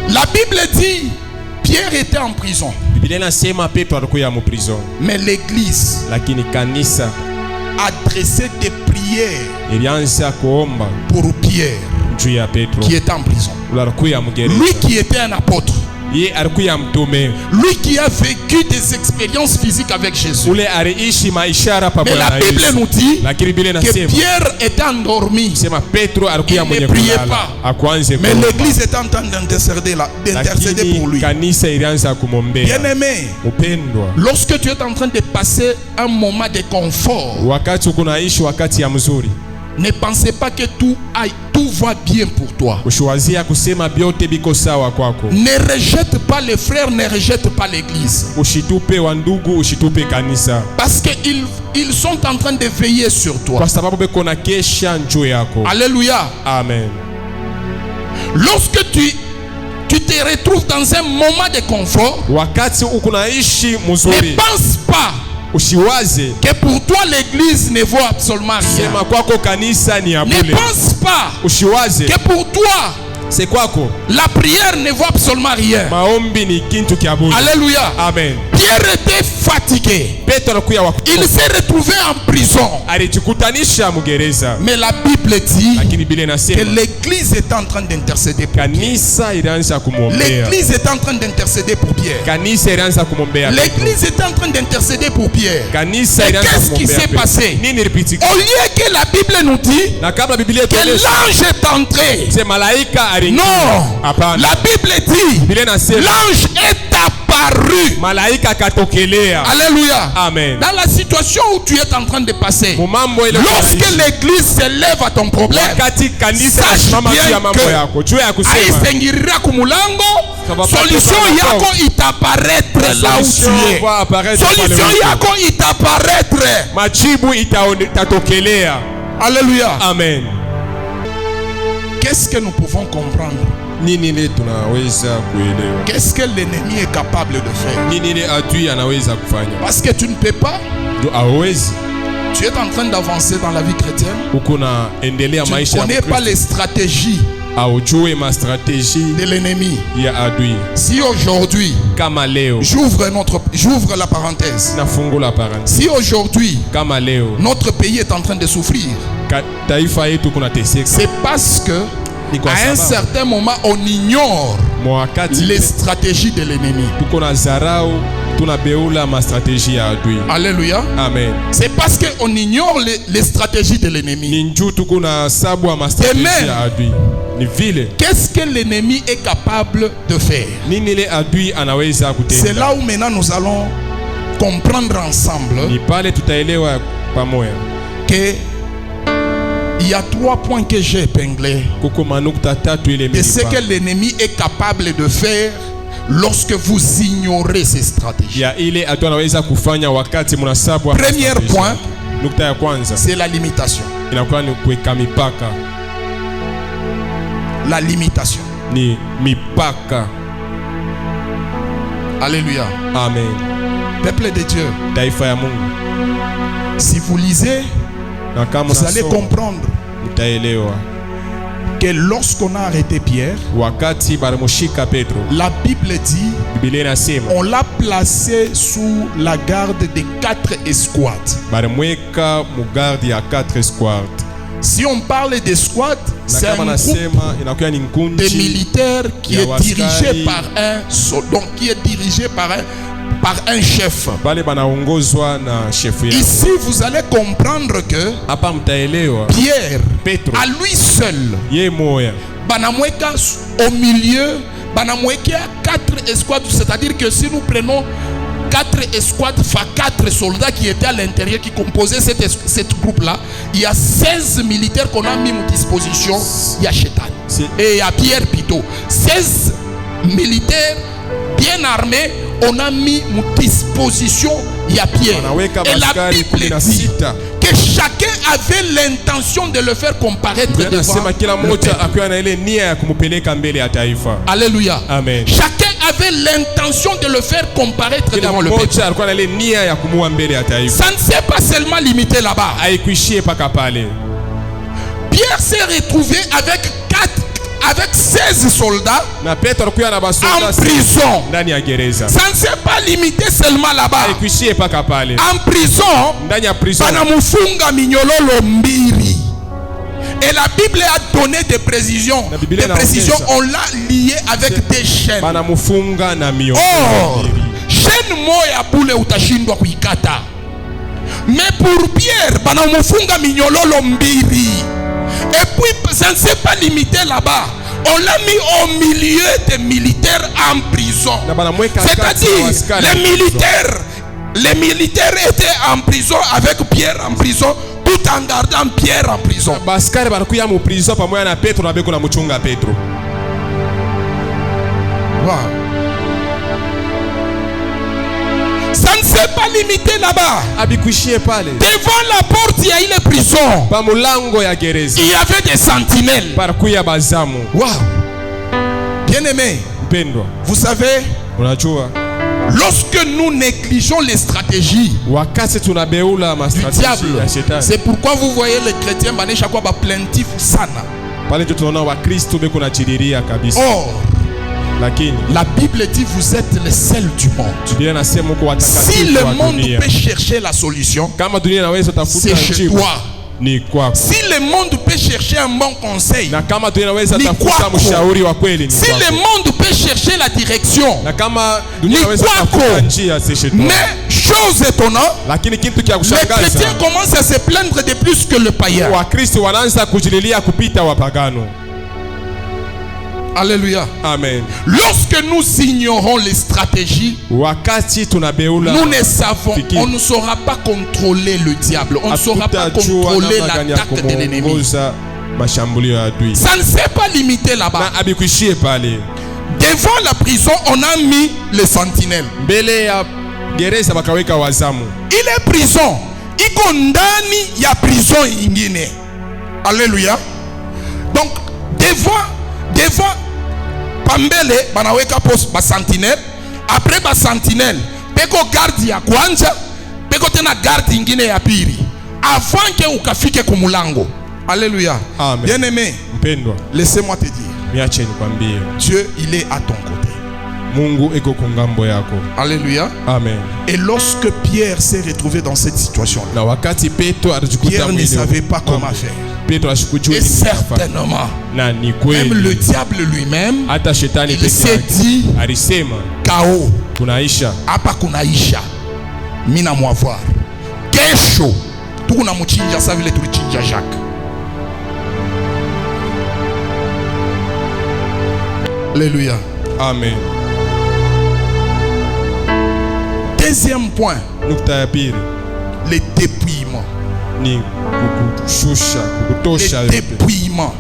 La Bible dit Pierre était en prison. Mais l'église adressait des prières pour Pierre qui était en prison. Lui qui était un apôtre. Lui qui a vécu des expériences physiques avec Jésus. Mais la Bible nous dit que Pierre était endormi. Il ne priait pas. Mais l'église est en train d'intercéder pour lui. Bien-aimé, lorsque tu es en train de passer un moment de confort, ne pensez pas que tout va bien pour toi. Ne rejette pas les frères, ne rejette pas l'église. Parce qu'ils sont en train de veiller sur toi. Alléluia. Amen. Lorsque tu te retrouves dans un moment de confort, ne pense pas que pour toi l'église ne vaut absolument rien. Ne pense pas que pour toi la prière ne vaut absolument rien. Alléluia. Amen. Pierre était fatigué. Il s'est retrouvé en prison. Mais la Bible dit que l'église est en train d'intercéder pour Pierre. L'église est en train d'intercéder pour Pierre. L'église est en train d'intercéder pour Pierre. Et qu'est-ce qui s'est passé? Au lieu que la Bible nous dit que l'ange est entré. Non, la Bible dit l'ange est apparu. Alléluia. Amen. Dans la situation où tu es en train de passer, lorsque l'église se lève à ton problème, sache bien que aisengirira kumulango, solution yako itaparaître là où tu es. Solution yako itaparaître. Alléluia. Amen. Qu'est-ce que nous pouvons comprendre? Qu'est-ce que l'ennemi est capable de faire? Parce que tu ne peux pas. Tu es en train d'avancer dans la vie chrétienne. Tu ne connais pas les stratégies de l'ennemi. Si aujourd'hui, j'ouvre la parenthèse. Si aujourd'hui, notre pays est en train de souffrir, c'est parce que à un certain moment, on ignore les stratégies de l'ennemi. Alléluia. Amen. C'est parce qu'on ignore les stratégies de l'ennemi. Et même, qu'est-ce que l'ennemi est capable de faire? C'est là où maintenant nous allons comprendre ensemble que il y a 3 points que j'ai épinglés de ce que l'ennemi est capable de faire lorsque vous ignorez ces stratégies. Premier point, c'est la limitation. La limitation. Alléluia. Amen. Peuple de Dieu, si vous lisez, vous allez comprendre que lorsqu'on a arrêté Pierre, la Bible dit on l'a placé sous la garde de 4 escouades. Si on parle d'escouade, c'est un groupe de militaires qui est dirigé par un soldat, donc qui est dirigé par un chef. Ici, vous allez comprendre que Pierre, à lui seul, banamweka au milieu, banamweka 4 escouades, c'est-à-dire que si nous prenons 4 escouades, enfin 4 soldats qui étaient à l'intérieur, qui composaient cette groupe-là, il y a 16 militaires qu'on a mis à disposition. Il y a Chétan et il y a Pierre plutôt. 16 militaires bien armés, on a mis à disposition. Il y a Pierre. Et la Bible dit que chacun avait l'intention de le faire comparaître devant le peuple. Alléluia. Amen. Chacun avait l'intention de le faire comparaître devant le peuple. Ça ne s'est pas seulement limité là-bas. Pierre s'est retrouvé avec 16 soldats en prison. Ça ne s'est pas limité seulement là-bas. En prison, banamufunga minyololo mbiri. Et la Bible a donné des précisions. On l'a lié avec des chaînes. Or, chaîne moya bule utashindwa kuikata. Mais pour Pierre, banamufunga minyololo mbiri. Et puis, ça ne s'est pas limité là-bas. On l'a mis au milieu des militaires en prison. C'est-à-dire, les militaires étaient en prison avec Pierre en prison, tout en gardant Pierre en prison. Wow. Ça ne s'est pas limité là-bas. Devant la porte, il y a eu les prisons. Il y avait des sentinelles. Wow. Bien-aimé, vous savez, lorsque nous négligeons les stratégies du diable, c'est pourquoi vous voyez les chrétiens plaintifs sana. Or, la Bible dit vous êtes le sel du monde. Si le monde peut chercher la solution, c'est chez toi. Si le monde peut chercher un bon conseil, ni quoi. Si le monde peut chercher la direction, ni quoi. Mais chose étonnante, les chrétiens commencent à se plaindre de plus que le païen. Alléluia. Amen. Lorsque nous ignorons les stratégies, nous ne savons, on ne saura pas contrôler le diable, on ne saura pas contrôler l'attaque de l'ennemi. Ça ne s'est pas limité là-bas. Devant la prison, on a mis les sentinelles. Il est prison. Il condamne, il y a prison ingine. Alléluia. Donc, devant Pambele, banaweka poste ba sentinelle. Après ba sentinelle, peko garde ya kwanza, peko tena garde ingine ya pili. Avant que ukafike kumulango. Alléluia. Bien aimé, laissez-moi te dire, Dieu il est à ton côté. Alléluia. Amen. Et lorsque Pierre s'est retrouvé dans cette situation-là, Pierre ne savait pas comment faire. Et certainement, même le diable lui-même, il s'est dit, Kao, hapa kunaisha, mina mwavoir. Kesho, tukuna muchinja sa vile tulichinja Jacques. Alléluia. Amen. Deuxième point, les dépouillements. Les dépouillements.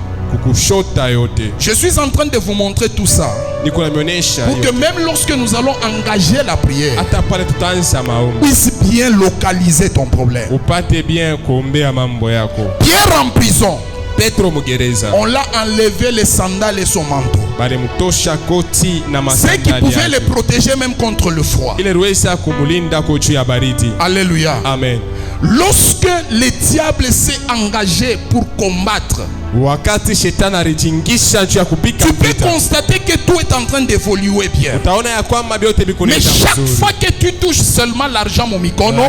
Je suis en train de vous montrer tout ça pour que même lorsque nous allons engager la prière, puisse bien localiser ton problème. Pierre en prison, on l'a enlevé les sandales et son manteau. Ce qui pouvait le protéger même contre le froid. Alléluia. Amen. Lorsque le diable s'est engagé pour combattre, tu peux constater que tout est en train d'évoluer bien. Mais chaque fois que tu touches seulement l'argent mon mikono,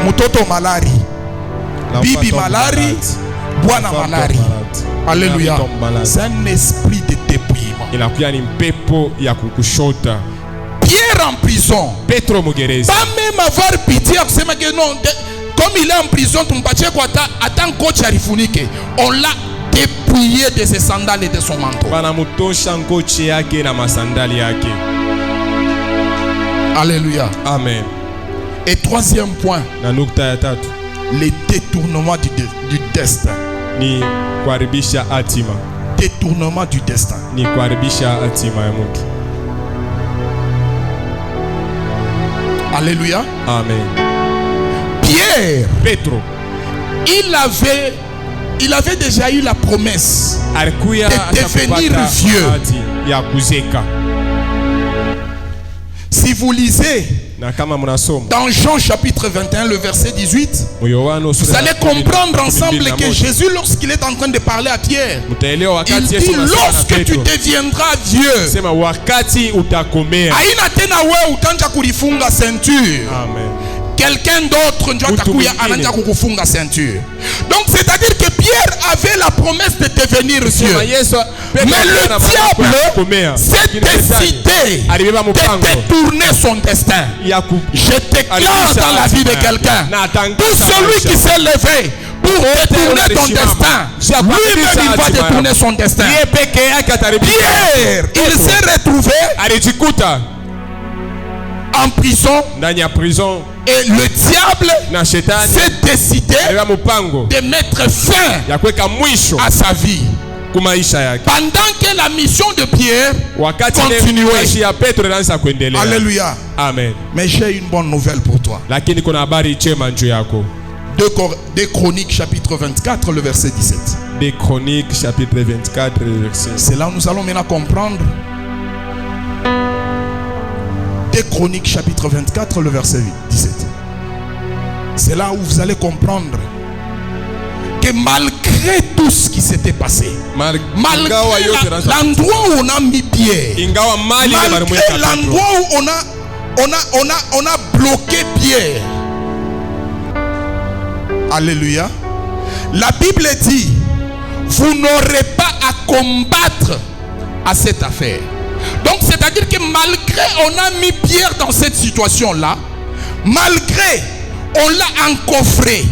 mutoto malari, bibi malari, bwana malari. Alléluia. C'est un esprit de dépouillement. Pierre en prison, pas même avoir pitié, que non, comme il est en prison, on l'a dépouillé de ses sandales et de son manteau. Alléluia. Amen. Et troisième point, les détournements du destin. Détournement du destin. Alléluia. Amen. Pierre, il avait déjà eu la promesse de devenir vieux. Si vous lisez dans Jean chapitre 21, le verset 18, vous allez comprendre ensemble que Jésus, lorsqu'il est en train de parler à Pierre, il dit, lorsque tu deviendras vieux, quelqu'un d'autre la ceinture. Donc c'est-à-dire que Pierre avait la promesse de devenir vieux. Mais le diable s'est décidé de détourner son destin. Je déclare dans la vie de quelqu'un, tout celui qui s'est levé pour détourner ton destin, lui-même il va détourner son destin. Pierre, il s'est retrouvé en prison. Et le diable s'est décidé de mettre fin à sa vie. Pendant que la mission de Pierre continuait. Alléluia. Amen. Mais j'ai une bonne nouvelle pour toi. 2 Chroniques chapitre 24 le verset 17. 2 Chroniques chapitre 24 le verset. C'est là où nous allons maintenant comprendre. 2 Chroniques chapitre 24 le verset 17. C'est là où vous allez comprendre que malgré tout ce qui s'était passé, malgré l'endroit où on a mis Pierre, malgré l'endroit où on a bloqué Pierre, alléluia, la Bible dit, vous n'aurez pas à combattre à cette affaire. Donc c'est-à-dire que malgré on a mis Pierre dans cette situation-là, malgré on l'a encoffré,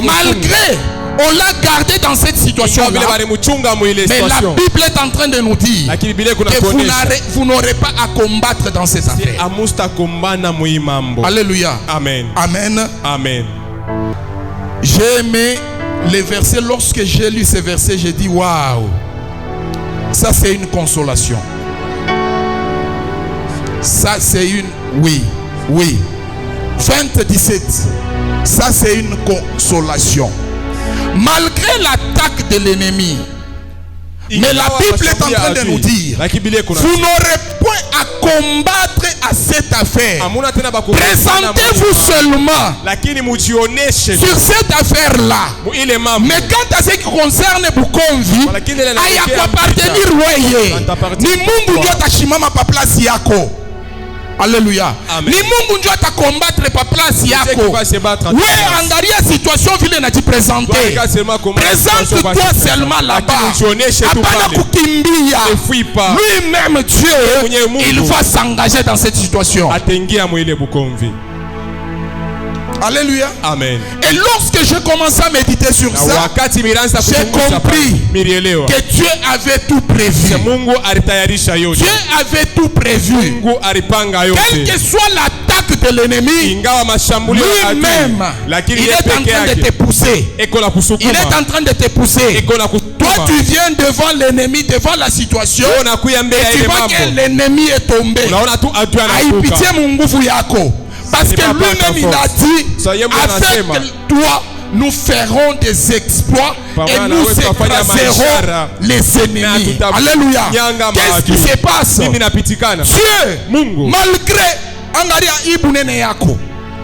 malgré on l'a gardé dans cette situation-là, mais la Bible est en train de nous dire que vous n'aurez pas à combattre dans cette affaire. Alléluia. Amen. Amen. Amen. J'ai aimé les versets. Lorsque j'ai lu ces versets, j'ai dit waouh, ça c'est une consolation. Ça c'est une, oui. 20-17, ça c'est une consolation. Malgré l'attaque de l'ennemi, mais la Bible est en train de nous dire, vous n'aurez point à combattre à cette affaire. Présentez-vous seulement sur cette affaire-là. Mais quant à ce qui concerne Bukomvi, aya kwa partenir weye, ni Mungu ndio atashimama pa place yako. Alléluia. Ni Mungu ndio atakombattre pa place yako. Wewe angalia situation vile inajipresenter. Présente-toi seulement là-bas. Hapana kukimbia. Lui-même Dieu, il va s'engager dans cette situation. Alléluia. Amen. Et lorsque j'ai commencé à méditer sur ça, j'ai compris que Dieu avait tout prévu. Dieu avait tout prévu. Quelle que soit l'attaque de l'ennemi, lui-même, il est en train de te pousser. Il est en train de te pousser. Toi, tu viens devant l'ennemi, devant la situation, et tu vois que l'ennemi est tombé. Aïe, pitié mon nguvu yako. Parce que lui-même il a dit, avec toi nous ferons des exploits et nous écraserons les ennemis. Alléluia. Qu'est-ce qui se passe? Dieu, malgré angaria ibunene yako,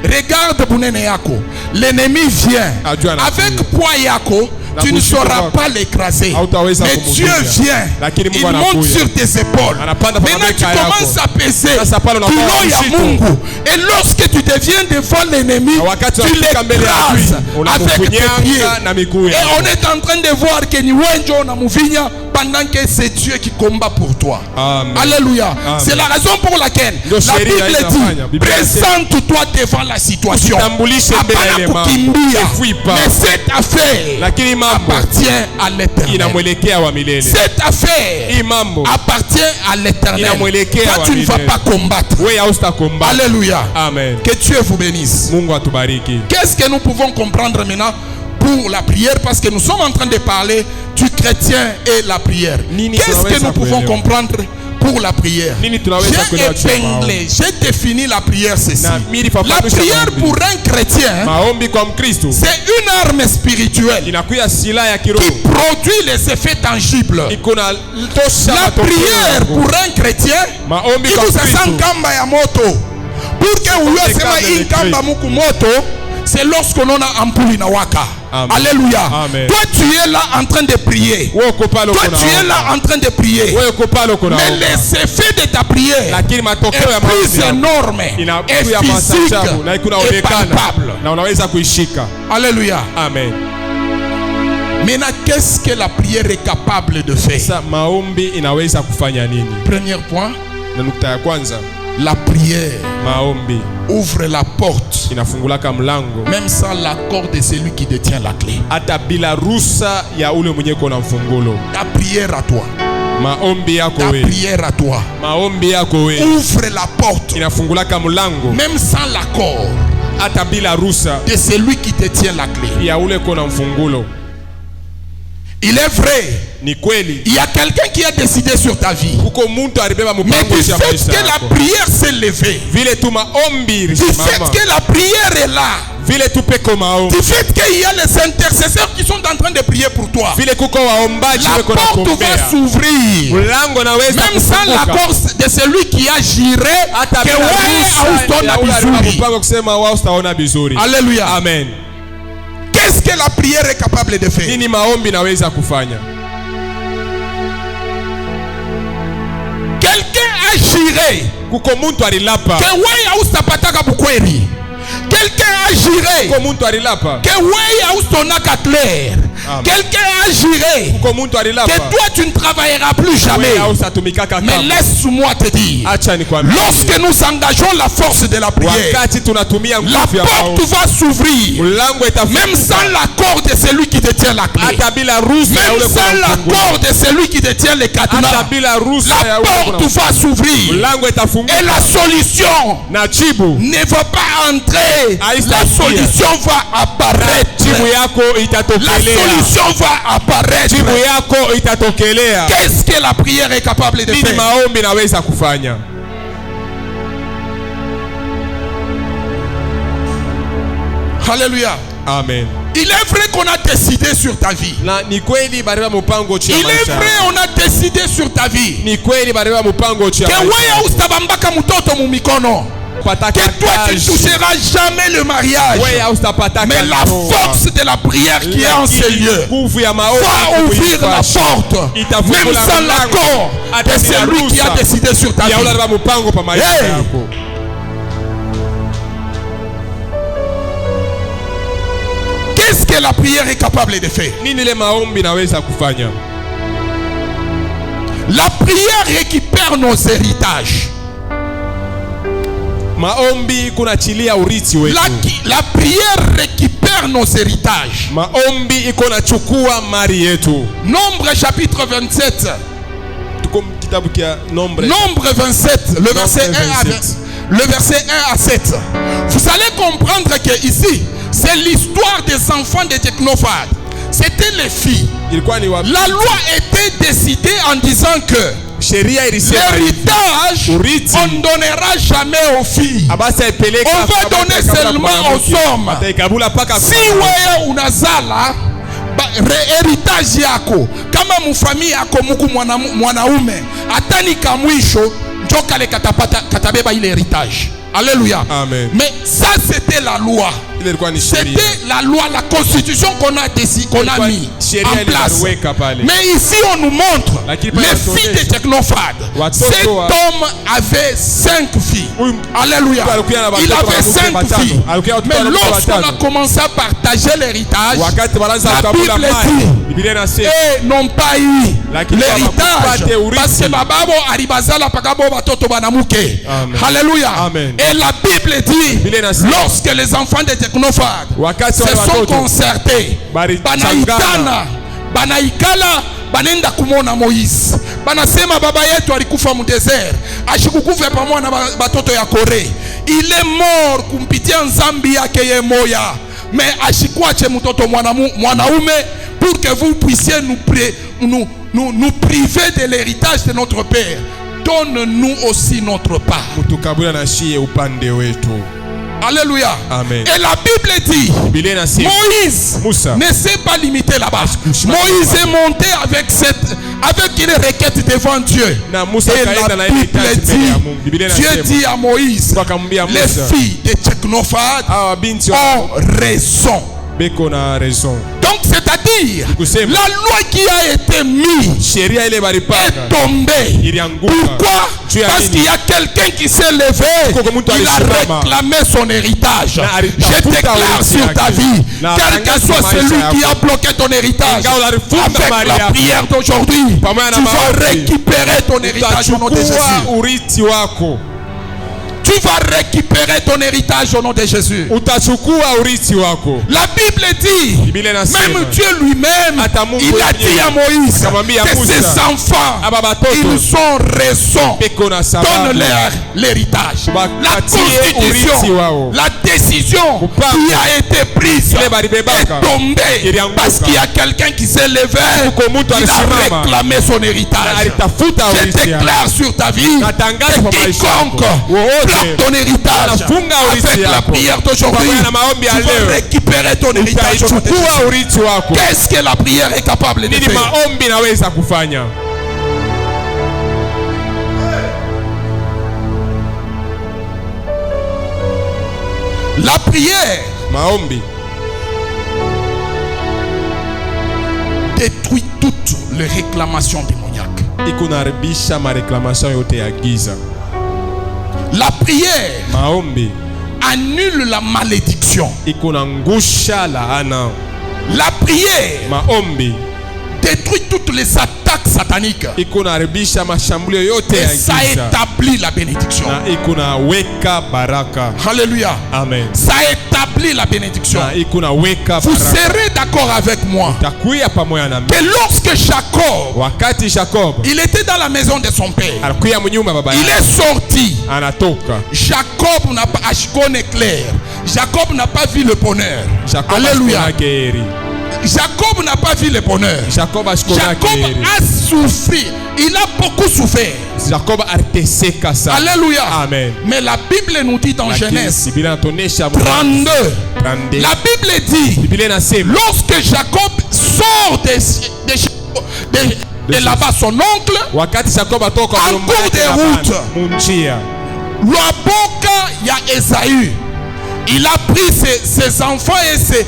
regarde bunene yako, l'ennemi vient avec poids yako. Tu ne sauras pas l'écraser. Mais Dieu vient. Il monte sur tes épaules. Maintenant tu commences à peser. Et lorsque tu deviens devant l'ennemi, tu l'écrases avec tes pieds. Et on est en train de voir que Niwenjo na Muvinya pendant que c'est Dieu qui combat pour toi. Amen. Alléluia. C'est la raison pour laquelle la Bible dit, présente-toi devant la situation. Mais cette affaire appartient à l'Éternel. Cette affaire appartient à l'Éternel. Toi, tu ne vas pas combattre. Alléluia. Amen. Que Dieu vous bénisse. Qu'est-ce que nous pouvons comprendre maintenant pour la prière? Parce que nous sommes en train de parler du chrétien et la prière. Qu'est-ce que nous pouvons comprendre pour la prière? J'ai épinglé, j'ai défini la prière ceci. La prière pour un chrétien, c'est une arme spirituelle qui produit les effets tangibles. La prière pour un chrétien, il vous sent kamba ya moto. Pour que vous ayez kamba muku moto, c'est lorsqu'on a ampoule na waka. Alléluia. Amen. Toi tu es là en train de prier. Toi tu es là en train de prier. Mais les effets de ta prière est plus énorme et physique et palpable. Alléluia. Amen. Maintenant, qu'est-ce que la prière est capable de faire? Premier point. La prière ouvre la porte, même sans l'accord de celui qui détient la clé. Ta prière à toi. Ta prière à toi ouvre la porte, même sans l'accord de celui qui détient la clé. Il est vrai, il y a quelqu'un qui a décidé sur ta vie. Mais du fait que la prière s'est levée, du fait que la prière est là, du fait qu'il y a les intercesseurs qui sont en train de prier pour toi, la porte va s'ouvrir. Même sans l'accord de celui qui a juré que Alléluia. Amen. Qu'est-ce que la prière est capable de faire? Quelqu'un a juré quelqu'un a juré que quelqu'un a juré que toi tu ne travailleras plus jamais. Mais laisse-moi te dire, lorsque nous engageons la force de la prière, la porte va s'ouvrir, même sans l'accord de celui qui détient la clé, même sans l'accord de celui qui détient les cadenas. La porte va s'ouvrir et la solution ne va pas entrer. La solution va apparaître. La solution va apparaître. Qu'est-ce que la prière est capable de faire? Alléluia. Amen. Il est vrai qu'on a décidé sur ta vie. Il est vrai on a décidé sur ta vie. Que toi tu ne toucheras jamais le mariage. Mais la force de la prière qui est en ces lieux va ouvrir la porte, même sans l'accord de celui qui a décidé sur ta vie. Hey. Qu'est-ce que la prière est capable de faire? La prière récupère nos héritages. La prière récupère nos héritages. Nombre chapitre 27. Nombre 27, le verset 1 à 7. Vous allez comprendre que ici, c'est l'histoire des enfants des technophades. C'était les filles. La loi était décidée en disant que l'héritage, on ne donnera jamais aux filles. On va donner seulement aux hommes. Si wewe unazala heritage yako kama mufamii yako muku mwanaume atani kamwisho njoka le katabeba ile heritage. Alléluia. Amen. Mais ça c'était la loi. C'était la loi, la constitution qu'on a mis en place. Mais ici on nous montre les filles des technophades. Cet homme avait 5 filles. Alléluia. Il avait 5 filles. Mais lorsqu'on a commencé à partager l'héritage, la Bible dit et n'ont pas eu l'héritage parce que bababo aribazala pakabo batoto banamuke. Alléluia. Et la Bible dit lorsque les enfants des technophades se sont concertés, banaikala banenda kumona Moïse, banasema baba yetu alikufa mu desert, ashikukufa pamoja na batoto ya Kore, il est mort kumpitia nzambi yake ye moya, mais ashikuache mtoto mwanaume pour que vous puissiez nous priver de l'héritage de notre père. Donne-nous aussi notre part. Alléluia. Amen. Et la Bible dit Moïse ne s'est pas limité là-bas. Moïse est monté avec une requête devant Dieu. Et la Bible dit, Dieu dit à Moïse, les filles des technophades ont raison. Donc c'est-à-dire la loi qui a été mise est tombée. Pourquoi? Parce qu'il y a quelqu'un qui s'est levé, il a réclamé son héritage. Je déclare sur ta vie, quel que soit celui qui a bloqué ton héritage, avec la prière d'aujourd'hui, tu vas récupérer ton héritage au nom de Jésus. Tu vas récupérer ton héritage au nom de Jésus. La Bible dit, même Dieu lui-même, il a dit à Moïse que ses enfants, ils ont raison. Donne-leur l'héritage. La constitution, la décision qui a été prise est tombée parce qu'il y a quelqu'un qui s'est levé, il a réclamé son héritage. Je déclare sur ta vie que quiconque ton héritage avec la prière d'aujourd'hui, tu vas récupérer ton héritage. Qu'est-ce que la prière est capable de faire? La prière détruit toutes les réclamations démoniaques. La prière annule la malédiction. La prière détruit toutes les attaques sataniques. Et ça établit la bénédiction. Alléluia. Amen. Ça établit la bénédiction. Vous serez d'accord avec moi que lorsque Jacob, il était dans la maison de son père, il est sorti. Jacob n'a pas Jacob n'a pas vu le bonheur. Alléluia. Jacob n'a pas vu le bonheur. Jacob a souffert. Il a beaucoup souffert. Alléluia. Amen. Mais la Bible nous dit dans Genèse 32, la Bible dit, lorsque Jacob sort de là-bas son oncle, en cours de route, Loaboka ya Esaü, il a pris ses enfants et ses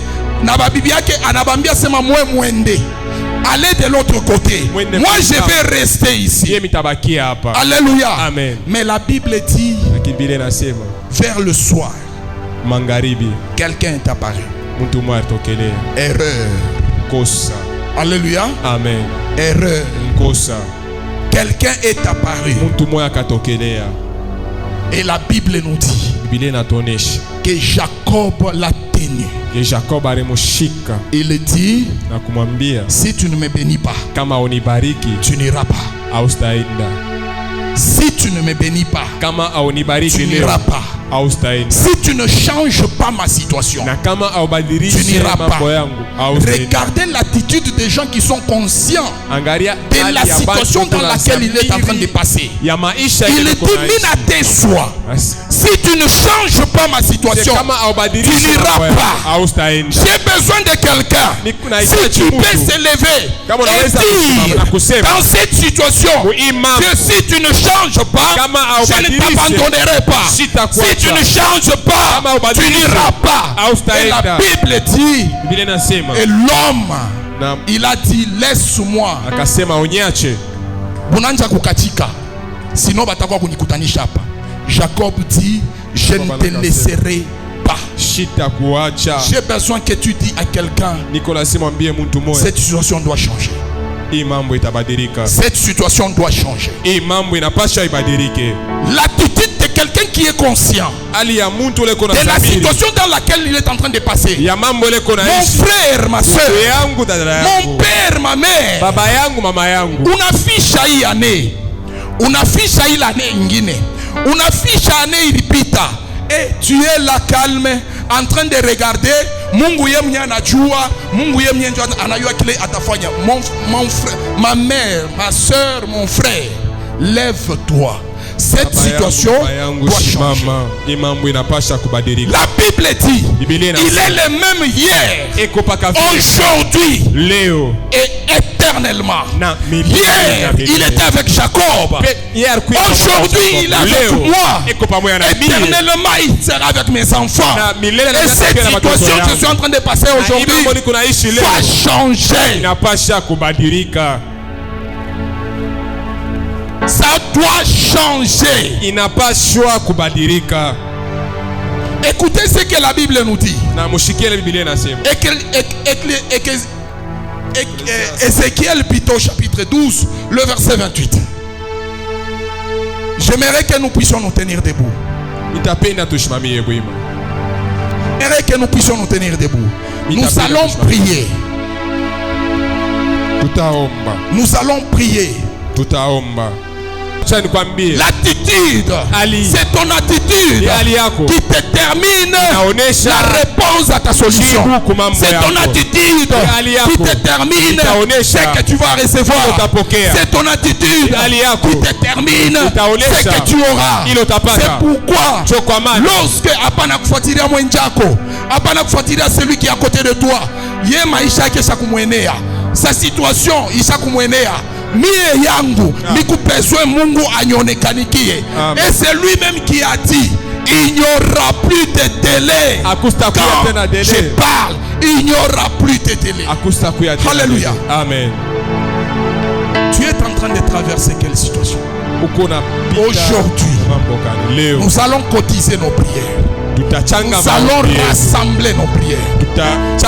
allez de l'autre côté. Moi je vais rester ici. Alléluia. Amen. Mais la Bible dit vers le soir, quelqu'un est apparu. Erreur. Kosa. Alléluia. Amen. Erreur. Kosa. Quelqu'un est apparu. Et la Bible nous dit que Jacob l'a tenu. Il dit, si tu ne me bénis pas, tu n'iras pas. Si tu ne me bénis pas, tu n'iras pas. Si tu ne changes pas ma situation, tu n'iras pas. Regardez l'attitude des gens qui sont conscients de la situation dans laquelle il est en train de passer. Il dit, Minaté-toi. Si tu ne changes pas ma situation, tu n'iras pas. J'ai besoin de quelqu'un. Si tu peux s'élever et dire dans cette situation que si tu ne changes pas, je ne t'abandonnerai pas. Si tu ne changes pas, tu n'iras pas. Et la Bible dit, et l'homme, il a dit, laisse-moi. Bunanja kukatika. Sinon batakuwa kunikutanisha hapa. Jacob dit, je ne te laisserai pas. J'ai besoin que tu dis à quelqu'un, cette situation doit changer. Cette situation doit changer. L'attitude de quelqu'un qui est conscient de la situation dans laquelle il est en train de passer. Mon frère, ma soeur, mon père, ma mère, unafisha hii ane, unafisha hii l'année ingine, unafisha ane ilipita, et tu es là calme en train de regarder. Mungu ye mwenye anajua, Mungu ye mwenye anajua kile atafanya. Mon frère, ma mère, ma soeur, mon frère, lève-toi. Cette situation doit changer. La Bible dit, il est le même hier, aujourd'hui et éternellement. Hier, il était avec Jacob. Aujourd'hui, il est avec moi. Éternellement, il sera avec mes enfants. Et cette situation que je suis en train de passer aujourd'hui va changer. Ça doit changer. Il n'a pas choix kubadirika. Écoutez ce que la Bible nous dit. Ézéchiel plutôt chapitre 12, le verset 28. J'aimerais que nous puissions nous tenir debout. J'aimerais que nous puissions nous tenir debout. Nous allons prier. Nous allons prier. L'attitude, c'est ton attitude qui détermine la réponse à ta solution. C'est ton attitude qui détermine ce que tu vas recevoir. C'est ton attitude qui détermine ce que tu auras. C'est pourquoi lorsque apana kufuatilia mwenjako, apana kufuatilia celui qui est à côté de toi, ye maisha yake shakumwenea, sa situation ishakumwenea, mie yangu nikupeswe Mungu anyonekanikie. Et c'est lui-même qui a dit, il n'y aura plus de délai. Quand je parle, il n'y aura plus de délai. Alléluia. Amen. Tu es en train de traverser quelle situation? Aujourd'hui, nous allons cotiser nos prières. Nous allons rassembler nos prières.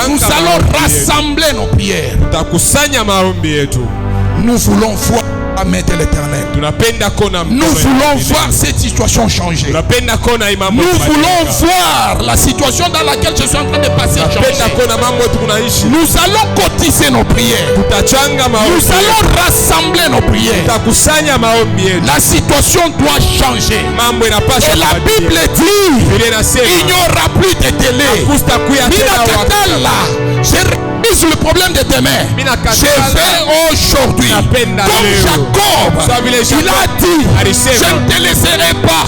Nous allons rassembler nos prières. Nous voulons voir la main de l'Éternel. Nous voulons voir cette situation changer. Nous voulons voir la situation dans laquelle je suis en train de passer changer. Nous allons cotiser nos prières. Nous allons rassembler nos prières. La situation doit changer. Et la Bible dit, il n'y aura plus de délai. Je le problème de demain. Je vais aujourd'hui, comme Jacob, il a dit, je ne te laisserai pas.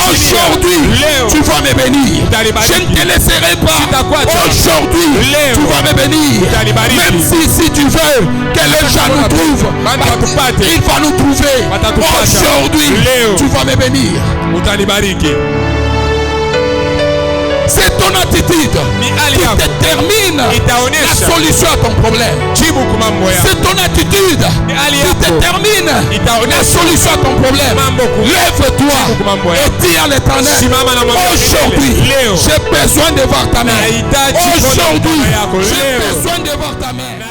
Aujourd'hui, tu vas me bénir. Je ne te laisserai pas. Aujourd'hui, tu vas me bénir. Même si tu veux que les gens nous trouvent, il va nous trouver. Aujourd'hui, tu vas me bénir. C'est ton attitude qui détermine la solution à ton problème. C'est ton attitude qui détermine la solution à ton problème. Lève-toi et dis à l'Éternel, aujourd'hui, j'ai besoin de voir ta main. Aujourd'hui, j'ai besoin de voir ta main.